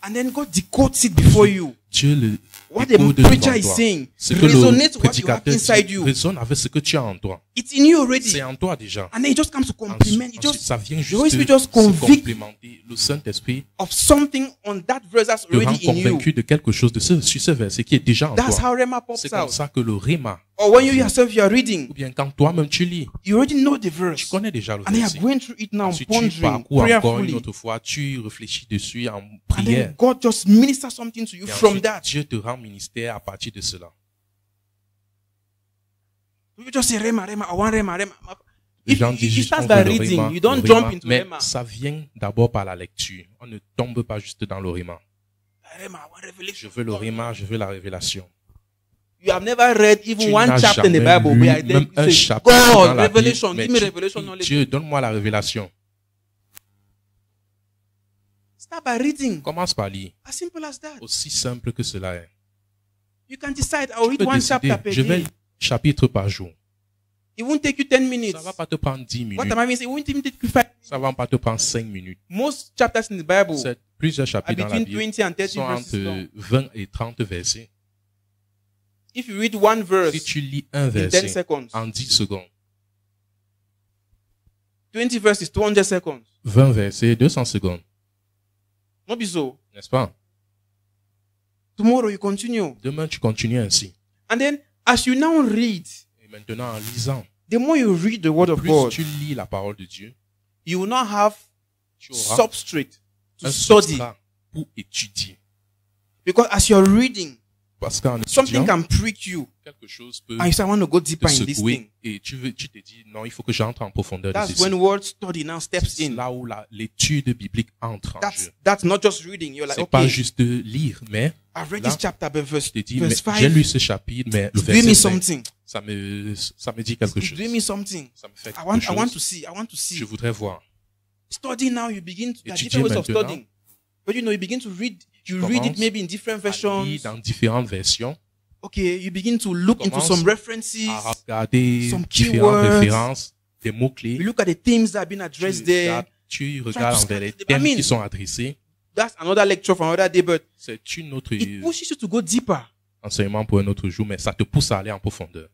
And then God decodes it before you. Dieu le What décode the preacher devant is toi. saying Ce que le resonates with what you have prédicateur inside dit you. résonne avec ce que tu as en toi. It's in you already. C'est en toi déjà. And then it just comes to complement. It Ensuite, just ça vient the Holy juste Spirit just se convict complémenter. Le Saint-Esprit of something on that verse that's te rend already in you. convaincu de quelque chose sur ce verset qui est déjà en That's toi. how Rema C'est pops comme out. ça que le Rhéma, Or when you yourself you are reading, ou bien quand toi-même tu lis, you already know the tu verse. connais déjà le And then verset. you're going through it now, Ensuite, tu pondering parcours encore une prayerfully. autre fois, tu réfléchis dessus en And prière. then God just ministers something to you Et from ensuite, that. Dieu te rend ministère à partir de cela. You just say Rema, Rema, I want Rema, Rema. Les If gens you disent start on by veut le reading, Rhéma, you don't le jump Rhéma, into mais Rema. ça vient d'abord par la lecture. On ne tombe pas juste dans le Rhéma. Rema, I want Je revelation. veux le Rhéma, je veux la révélation. You have never read even Tu one n'as chapter in the jamais Bible lu where I même un then say, chapitre dans God, la Bible, revelation, mais give me tu revelation dis, knowledge. Dieu, donne-moi la révélation. Start by reading. Commence par lire. As simple as that. Aussi simple que cela est. You can decide, I'll Tu read peux one décider, chapter per je vais day. lire un chapitre par jour. It won't take you 10 minutes. Ça va pas te prendre 10 minutes. What am I mean? It won't even take you 5 minutes. Ça va pas te prendre 5 minutes. Most chapters in the Bible Plusieurs are chapitres dans la between Bible 20 and 30 sont verses long. entre 20 et 30 versets. If you read one verse Si tu lis un in 10 verset seconds, en 10 secondes, 20 verses, 200 seconds. 20 versets, 200 secondes, Not be so. n'est-ce pas? Tomorrow you continue. Demain, tu continues ainsi. And then, as you now read, Et maintenant, en lisant, the more you read the word of plus God, tu lis la parole de Dieu, you will not have tu auras substrate to un study. substrat pour étudier. Because as you're reading, Parce qu'en something étudiant, can prick you. quelque chose peut And you say, I want to go te deeper in this thing. secouer et tu te dis, non, il faut que j'entre en profondeur de That's ceci. when word study now steps C'est in. là où l'étude biblique entre en jeu. That's not just reading. You're like, C'est pas okay, juste lire, mais I've read là, this chapter, but verse, je te dis, verse mais j'ai 5 lu ce chapitre, mais le is doing me verset 5, something. ça me dit quelque It's chose. doing me something. Ça me fait I quelque want chose. to see. I want to see. Je voudrais voir. Study now, you begin to, there are Étudier different ways of maintenant. studying. But you know, you begin to read, you Tu read it commences maybe in different À lire versions. dans différentes versions, Okay, you begin to look into commences some references. à regarder Some différentes keywords. références, des mots-clés. You look at the themes that have been addressed there. Tu regardes envers les thèmes qui sont adressés. That's another lecture for another day, but C'est une autre it pushes you to go deeper. enseignement pour un autre jour, mais ça te pousse à aller en profondeur.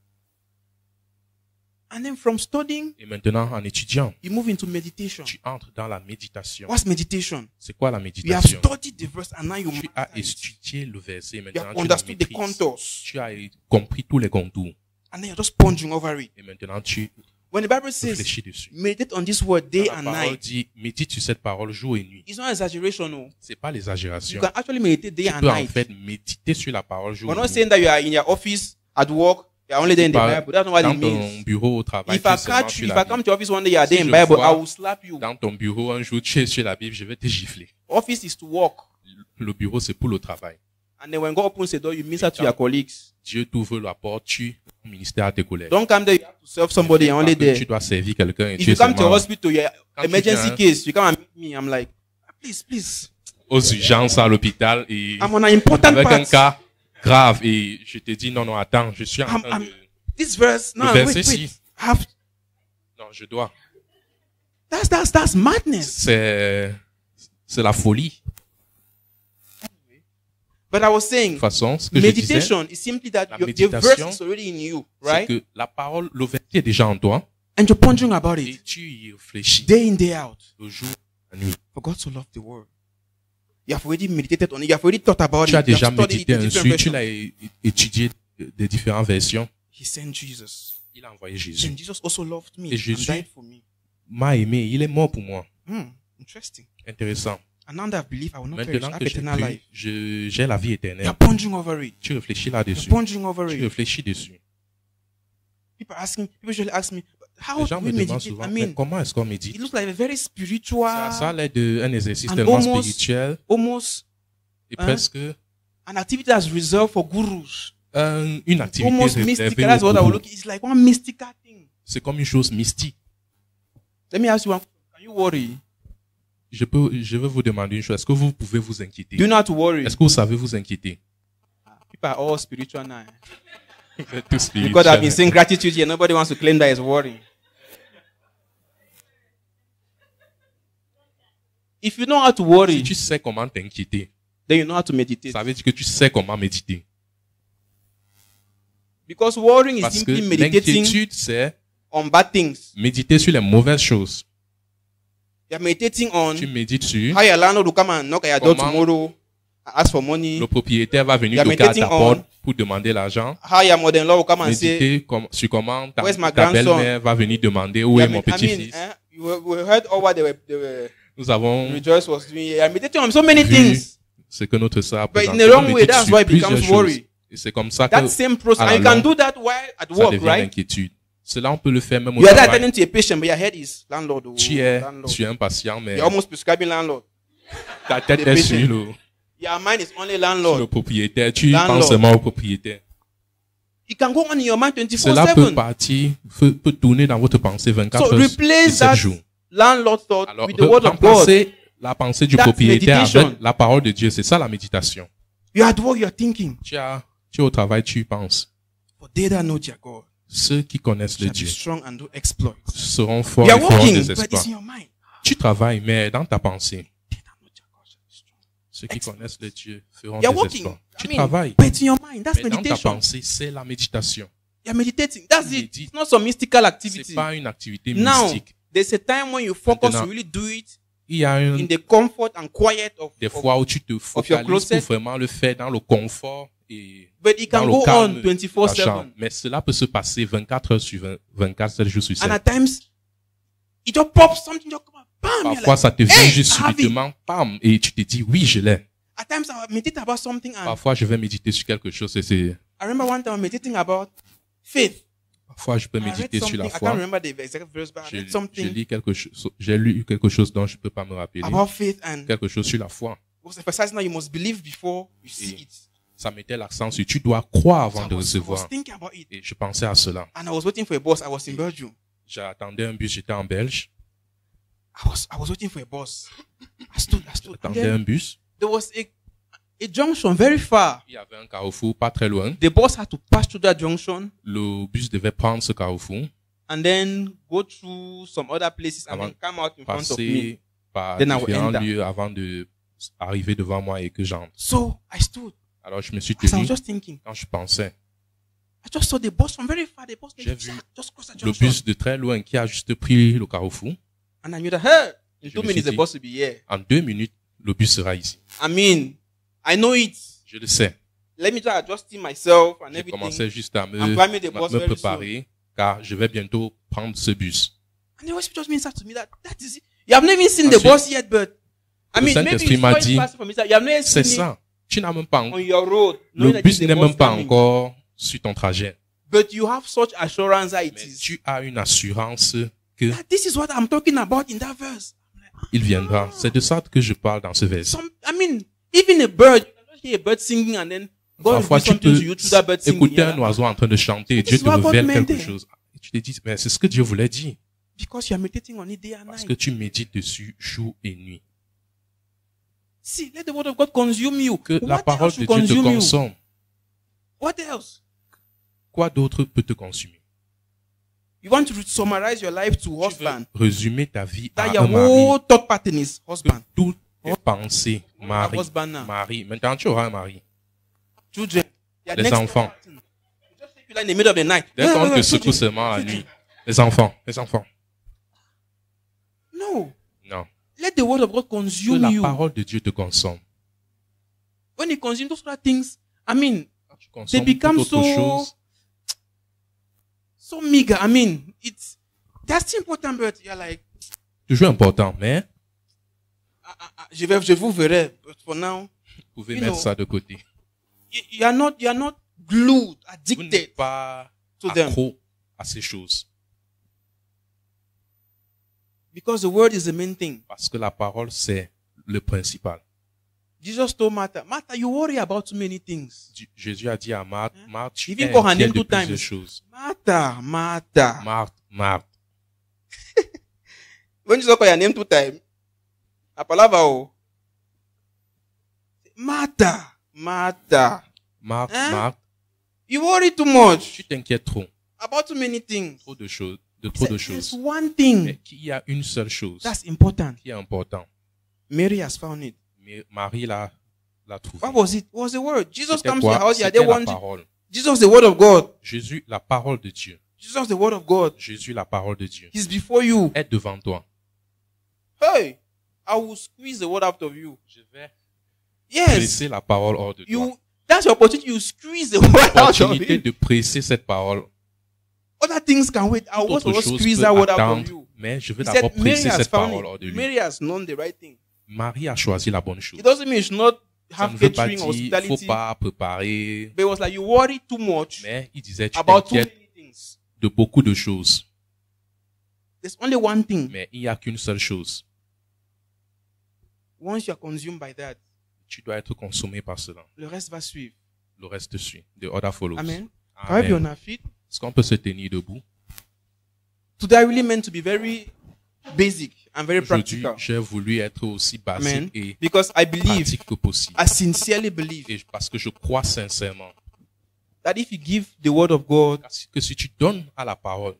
And then from studying, Et maintenant, en étudiant, you move into meditation. tu entres dans la méditation. What's meditation? C'est quoi la You have méditation? studied the verse and now you Tu as master it. étudié le verset, You have maintenant tu le understood the maîtrises. contours. Tu as compris tous les contours. And then you're just pondering over it. Et maintenant, tu When the Bible says, réfléchis dessus. meditate on this word day La and parole night, dit, médite sur cette parole jour et nuit. it's not exaggeration. No. C'est pas You l'exagération. can actually meditate day Tu and peux en night. fait méditer sur la parole jour We're et not nuit. saying that you are in your office, at work, you're only there in the Par- Bible. That's not what Dans it ton means. bureau au travail, If tu es I seulement catch sur you, if la I come Bible. to your office one day, you're there Si in je Bible, vois- I will slap you. Dans ton bureau, un jour, tu es sur la Bible, je vais te gifler. Office is to work. Le bureau, c'est pour le travail. And then when God opens the door, you minister to your colleagues. Dieu t'ouvre la porte, tu rends ministère à tes collègues. Don't come there, you have to serve somebody, you're only Parce que there. tu dois servir quelqu'un et If tu es you come to seulement hospital, you're Quand tu emergency viens, case, you come and meet me. I'm like, please, please. aux urgences à l'hôpital et I'm on an important avec un part. cas grave et je te dis non, attends, je suis en I'm- train I'm- de... This verse, no, Le wait, verset, wait. si. Non, je dois. That's madness. C'est la folie. But I was De saying, toute façon, ce que je disais, meditation is simply that La the méditation, verse is already in you, c'est right? que la parole, le verset est déjà en toi And you're pondering about et it tu y réfléchis day in, day out. le jour et la nuit. For God so loved the world. You have already meditated on it. You have already thought about Tu as it. You déjà have studied it médité in different dessus, tu versions. l'as étudié des différentes versions. He sent Jesus. Il a envoyé Jésus. And Jesus also loved me Et and Jésus- died for me. M'a aimé, il est mort pour moi. Interesting. Intéressant. And now that I believe I will not perish, I Maintenant have que j'ai eternal cru, life. j'ai la vie You're éternelle. pondering over it. Tu réfléchis You're là-dessus. pondering over Tu it. réfléchis dessus. People usually ask me, how Les do gens we me demandent meditate? souvent, I mais mean, comment est-ce qu'on it médite? looks like a very spiritual, Ça a l'air d'un exercice And tellement almost- spirituel almost et Hein? presque an activity that's reserved for gurus. une activité Almost réservée mystical. That's aux what I would gourous. look. It's like one mystical thing. C'est comme une chose mystique. Let me ask you one question. Can you worry? Je veux vous demander une chose. Est-ce que vous pouvez vous inquiéter? Do you know how to worry? Est-ce que vous savez vous inquiéter? People are all spiritual now. Vous êtes tous Because I've been spirituels. saying gratitude here. Nobody wants to claim that it's worrying. If you know how to Si worry, tu sais comment t'inquiéter, then you know how to meditate. ça veut dire que tu sais comment méditer. Because worrying is Parce que simply meditating l'inquiétude, c'est on bad things. méditer sur les mauvaises choses. You're meditating on Tu médites sur how your landlord will come and knock at your door Comment tomorrow and ask for money. le propriétaire va venir You're toquer à ta meditating porte on pour demander l'argent. how your mother-in-law will come and say, Méditer sur comment ta, Where's my ta grandson? belle-mère va venir demander où est mon petit-fils. we heard all what Nous avons Rejoice was doing here. I'm meditating on so many vu things. ce que notre sœur a But in présenté. the wrong On way, médite that's sur why it plusieurs becomes choses. worry. Et c'est comme ça que That same process. à la And you can longue, do that while at ça work, devient right? l'inquiétude. Cela, on peut le faire même au You are there travail. attending to a patient, but your head is landlord. Oh, Tu es landlord. sur un patient, mais You're almost prescribing landlord. ta tête the est patient. sur Your mind is only le landlord. propriétaire. Tu Landlord. penses seulement au propriétaire. It can go on in your mind Cela peut 24/7. partir, peut tourner dans votre pensée 24 So heures et replace 7 that jours. landlord thought Alors, with the word of God. remplacer la pensée du That's propriétaire meditation. avec la parole de Dieu. C'est ça la méditation. You're at work, you're thinking. Tu es au travail, tu y penses. For they that know their God Ceux qui connaissent le shall be Dieu strong and do exploits. seront forts You're et feront working, des but exploits. it's in your mind. Tu travailles, mais dans ta pensée, They that know their God shall be strong. ceux qui connaissent le Dieu feront You're des working. exploits. Tu I mean, travailles, but it's in your mind. That's mais dans ta meditation. pensée, c'est la méditation. You're meditating. That's Tu it. médites. It's not some mystical C'est activity. pas une activité Now, mystique. there's a time when you focus, Maintenant, you really do it Il y a in the comfort and quiet of, des fois où tu te your focalises closet. pour vraiment le faire dans le confort et but it dans can le go calme on de ta chambre. 24/7. Mais cela peut se passer 24 heures sur 24, 7 jours sur And 7. at times, it just pops something, just come out, bam, you're Parfois, like, ça te vient hey, juste I have it. subitement, bam, et tu te dis, oui, je l'ai. At times I meditate about something and Parfois, je vais méditer sur quelque chose et c'est, I remember one time meditating about faith. parfois, je peux I read méditer sur something, la I can't foi. remember the exact verse, but I read something J'ai lu quelque chose dont je peux pas me rappeler. about faith and Quelque chose sur la foi. it was emphasizing that you must believe before you see Et it. ça mettait l'accent sur tu dois croire So avant de I was recevoir. thinking about it Et je pensais à cela. and I was waiting for a bus. I was in Belgium. J'attendais un bus, j'étais en Belge. I was waiting for a bus. I stood. And J'attendais then un bus. there was a junction very far. Il y avait un carrefour pas très loin. The bus had to pass through that junction Le bus devait prendre ce carrefour, and then go through some other places and Avant then come out in front of me. passer par Then I will différents enter. lieux avant de arriver devant moi et que j'entre. So I stood. Alors je me suis As I tenu was just thinking, quand je pensais. I just saw the bus from very far. The bus J'ai vu just cross the Le junction. bus de très loin qui a juste pris le carrefour. And I knew that, hey, in Je 2 me minutes suis the dit- bus will be here. En 2 minutes, le bus sera ici. I mean, I know it. Je le sais. Let me try adjusting myself and Je everything. commençais juste à me I'm climbing the bus very préparer car je vais bientôt prendre ce bus. And the Holy Spirit just ministered to me that is it. You have never even seen the Ensuite, bus yet, but I le mean, maybe Saint-Esprit you m'a saw it dit, passing from inside. You have never C'est seen it ça. Tu n'as même pas on your road. le knowing that bus it's the n'est même bus pas coming. encore sur ton trajet. But you have such assurance that it Mais is. tu as une assurance que That this is what I'm talking about in that verse. il viendra. C'est de ça que je parle dans ce verset. I mean, even a bird, you can just hear a bird singing and then God will do Parfois, tu something peux to you through that bird singing. écouter yeah. un oiseau en train de chanter et This Dieu is te what God révèle meant quelque there. chose. Et tu te dis, mais c'est ce que Dieu voulait dire. Because you are meditating on it day and Parce night. que tu médites dessus jour et nuit. See, let the word of God consume you. Que la What parole else de will Dieu te consume you? consomme. What else? Quoi d'autre peut te consumer? You want to summarize your life to Tu veux husband. résumer ta vie à That un your mari. whole thought pattern is Que husband. toutes tes pensées, mari, husband now. mari. Maintenant, tu auras un mari. Children. Their Les next enfants. pattern. You just take you like in the middle of the night. Dès qu'on te secoue seulement la nuit. Les enfants. No. Non. Let the word of God Que consume la you. parole de Dieu te consomme. When it consumes those other things, I mean, Quand tu consommes they become toute autre chose, so meager. I mean, that's important, but you're like, toujours important, mais je vous verrai. But for now, vous pouvez You mettre know, ça de côté. you are not glued, Vous n'êtes addicted pas to them. accro à ces choses. Because the word is the main thing. Parce que la parole, c'est le principal. Jesus told Martha, Martha, you worry about too many things. Jésus a dit à Marthe, Marthe, tu Even es call her inquiet name de 2 plusieurs times. choses. Martha. Marthe. When Jesus call your name 2 times, a palavra, oh. Martha. Marc, Hein? Marc, You worry too much tu t'inquiètes trop. about too many things. Trop de choses. There's choses. one thing Mais qu'il y a une seule chose that's important. qui est important. Mary has found it. Mais Marie l'a trouvée. What was it? What was the word? Jesus C'était comes to your quoi? house. Yeah, C'était they la want parole. Jesus, the word of God. Jésus, la parole de Dieu. Jesus, the word of God. Jésus, la parole de Dieu. He's before you. Est devant toi. Hey, I will squeeze the word out of you. Je vais Yes, presser la parole hors de toi. you. That's your opportunity. You squeeze the word out of L'opportunité you. de presser cette parole. Other things can wait. I want Autre to chose squeeze peut that word out of attendre, you. mais je veux He d'abord said Mary presser has cette found parole hors de it. lui. Mary has known the right thing. Marie a choisi la bonne chose. It doesn't mean you should not Ça have ne veut pas catering or dire qu'il ne faut hospitality. pas préparer, But it was like you worry too much mais il disait tu about too t'inquiètes many things. de beaucoup de choses, There's only one thing. mais il n'y a qu'une seule chose. Once you are consumed by that, Tu dois être consommé par cela. le reste va suivre. Le reste suit. The other follows. Amen. Can we be on Amen. our feet? Est-ce qu'on peut se tenir debout? Today I really meant to be very basic and very Aujourd'hui, practical. j'ai voulu être aussi basique Amen. et Because I believe, pratique que possible. I sincerely believe Et parce que je crois sincèrement that if you give the word of God que si tu donnes à la parole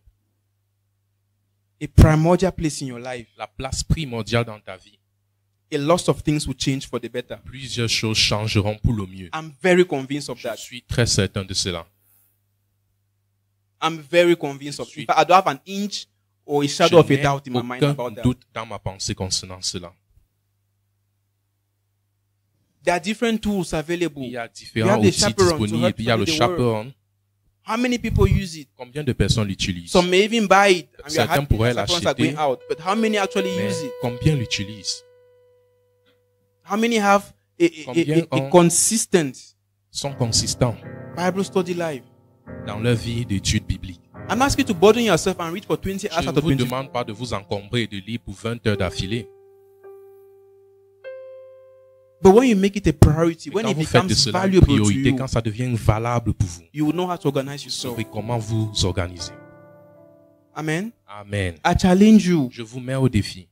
a primordial place in your life, la place primordiale dans ta vie, a lot of things will change for the better. plusieurs choses changeront pour le mieux. I'm very convinced of Je that. suis très certain de cela. I'm very convinced of Je suis- it. In fact, I don't have an inch or a Je shadow of a n'ai doubt in my mind aucun about that. doute dans ma pensée concernant cela. There are different tools available. Il y a You différents have the outils chaperone to disponibles. help Il y a you le with the word. chaperon. How many people use it? Combien de personnes l'utilisent? Some may even buy it and we are Certains happy pourraient that chaperones are l'acheter. going out. But how many actually Mais use it? combien l'utilisent? How many have Combien a ont- consistent Sont consistants Bible study life? dans leur vie d'études bibliques. I'm asking you to burden yourself and read for 20 hours Je out ne of vous 20. demande pas de vous encombrer et de lire pour 20 heures d'affilée. But when you make it a priority, Mais when quand it vous faites de becomes cela une valuable to priorité, you, quand ça devient valable pour vous, you will know how to organize vous yourself. saurez comment vous organiser. Amen. Amen. I challenge you. Je vous mets au défi.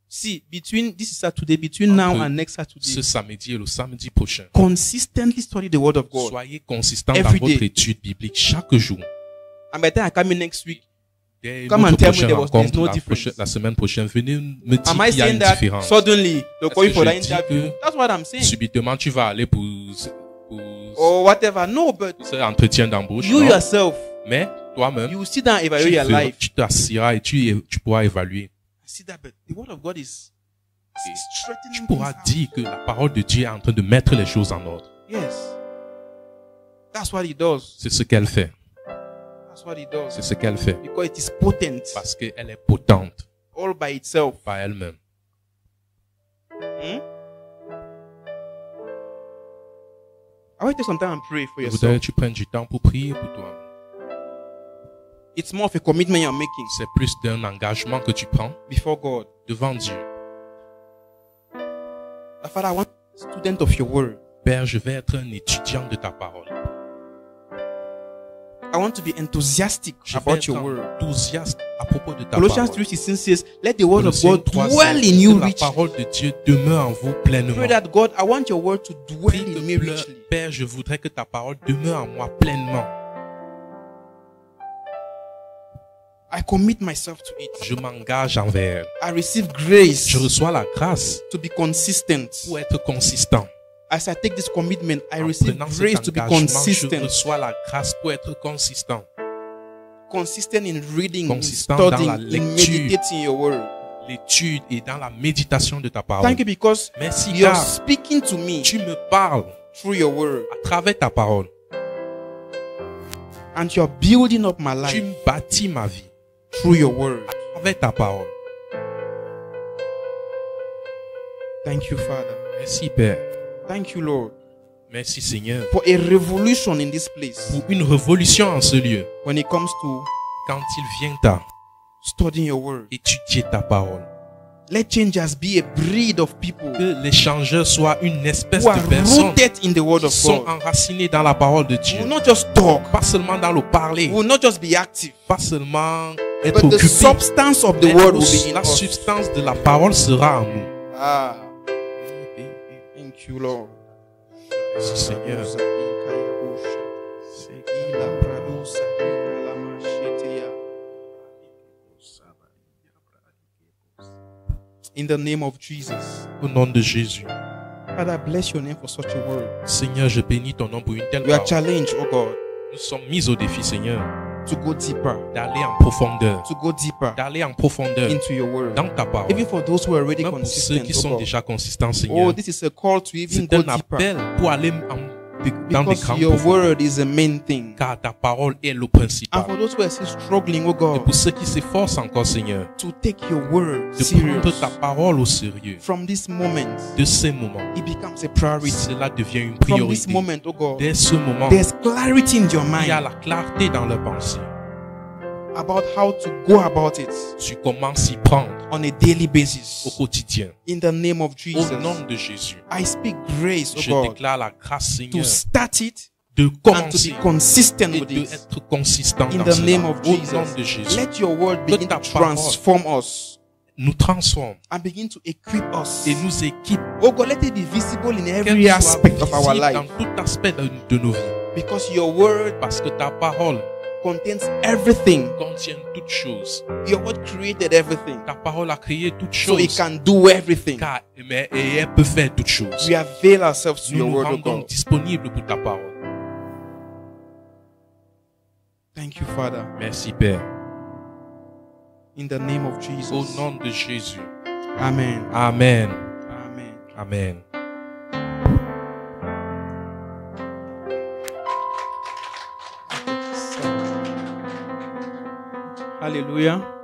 See, between this is Saturday, between now Entre and next Ce Saturday, samedi et le samedi prochain, consistently study the Word of God. soyez consistant dans Every votre day. étude biblique chaque jour. And by the time I come in next week, Dès Come and notre tell me prochaine there's rencontre, no la, difference. la semaine prochaine, venez me dire am I qu'il y a saying une that différence. suddenly they'll call you Est-ce for que that je dis interview? que That's what I'm saying. Subitement, tu vas aller pour Or whatever. No, but cet entretien d'embauche. you non? yourself, Mais toi-même, you sit down, evaluate your life. tu t'assiras et tu pourras évaluer. See that, but the Word of God is Tu straightening pourras things out. dire que la parole de Dieu est en train de mettre les choses en ordre. Yes. That's what He does. C'est ce qu'elle fait. That's what He does. C'est ce qu'elle fait. Because it is potent Parce qu'elle est potente all by itself. par elle-même. Hmm? I want you to take some time and pray for Je voudrais yourself. que tu prennes du temps pour prier pour toi. It's more of a commitment you're making C'est plus d'un engagement que tu prends before God. devant Dieu. Father, I want to be a student of your word. Père, je vais être un étudiant de ta parole. I want to be enthusiastic Je vais about être your word. enthousiaste à propos de ta Colossians parole. 3:16 says, let the word of Colossiens God 3, dwell c'est in you que la richly. parole de Dieu demeure en vous pleinement. Pray that God, I want your word to dwell Prie in que me richly. Père, je voudrais que ta parole demeure en moi pleinement. I commit myself to it. Je m'engage envers elle. I receive grace Je reçois la grâce to be consistent. pour être consistant. As I take this commitment, I En receive prenant grace cet to be engagement, je consistent. reçois la grâce pour être consistant. Consistent in reading, in Consistant dans studying, la in lecture. meditating your word. L'étude et dans la méditation de ta parole. Thank you because Merci you're car speaking to me tu me parles through your word. à travers ta parole. And you're building up my Tu life bâtis ma vie through your word. à travers ta parole. Thank you, Father. Merci Père. Thank you, Lord, Merci Seigneur for a revolution in this place pour une révolution en ce lieu. when it comes to Quand il vient à studying your word. étudier ta parole. Let changers be a breed of people Que l'échangeur soit une espèce who are de personne rooted in the word qui of sont God. enracinés dans la parole de We Dieu. will not just talk, Pas seulement dans le parler, we will not just be active, pas seulement être But the occupés. substance of the Mais word will be in la us. substance de la parole sera en nous. Ah. Thank you, Lord. Merci Seigneur. In the name of Jesus. Au nom de Jésus. Father, I bless your name for such a word. Seigneur, je bénis ton nom pour une telle We are parole. challenged, oh God, Nous sommes mis au défi, Seigneur, to go deeper, d'aller en profondeur. to go deeper D'aller en profondeur into your word. dans ta parole. Even for those who are already Même pour ceux consistent, qui oh sont God. déjà consistants, Oh, Seigneur. this is a call to even C'est go un deeper. appel pour aller dans des Because grandes your profondeurs. word is the main thing. Car ta parole est le And principal. for those who are still struggling, oh Et God, pour ceux qui s'efforcent encore, Seigneur, to take your word de serious, prendre ta parole au sérieux, from this moment, de ces moments, it becomes a priority. cela devient une From this priorité. moment, oh God, Dès ce moment, there's clarity in your il y a mind la clarté dans leur pensée. about how to go about it Tu commences à s'y prendre on a daily au basis. quotidien. In the name of Au Jesus, nom de Jésus, I speak grace, je oh God, déclare la grâce, to Seigneur, start it de and to commencer be consistent et with it. d'être consistant In dans the name cela. of Au nom Jesus, de Jésus, let your word Que begin ta to parole transform us nous transforme and begin to equip us. et nous équipe. Oh God, let it be visible in Qu'elle every soit aspect of our visible life. dans tout aspect de nos vies. Because your word Parce que ta parole contains everything. contient toutes choses. Your word created everything. Ta parole a créé toutes So it choses. can do everything. Et elle peut faire toutes choses. We avail ourselves to Nous your nous word, oh rendons God. disponibles pour ta parole. Thank you, Father. Merci Père. In the name of Au Jesus. nom de Jésus. Amen. Amen. Amen. Amen. Hallelujah.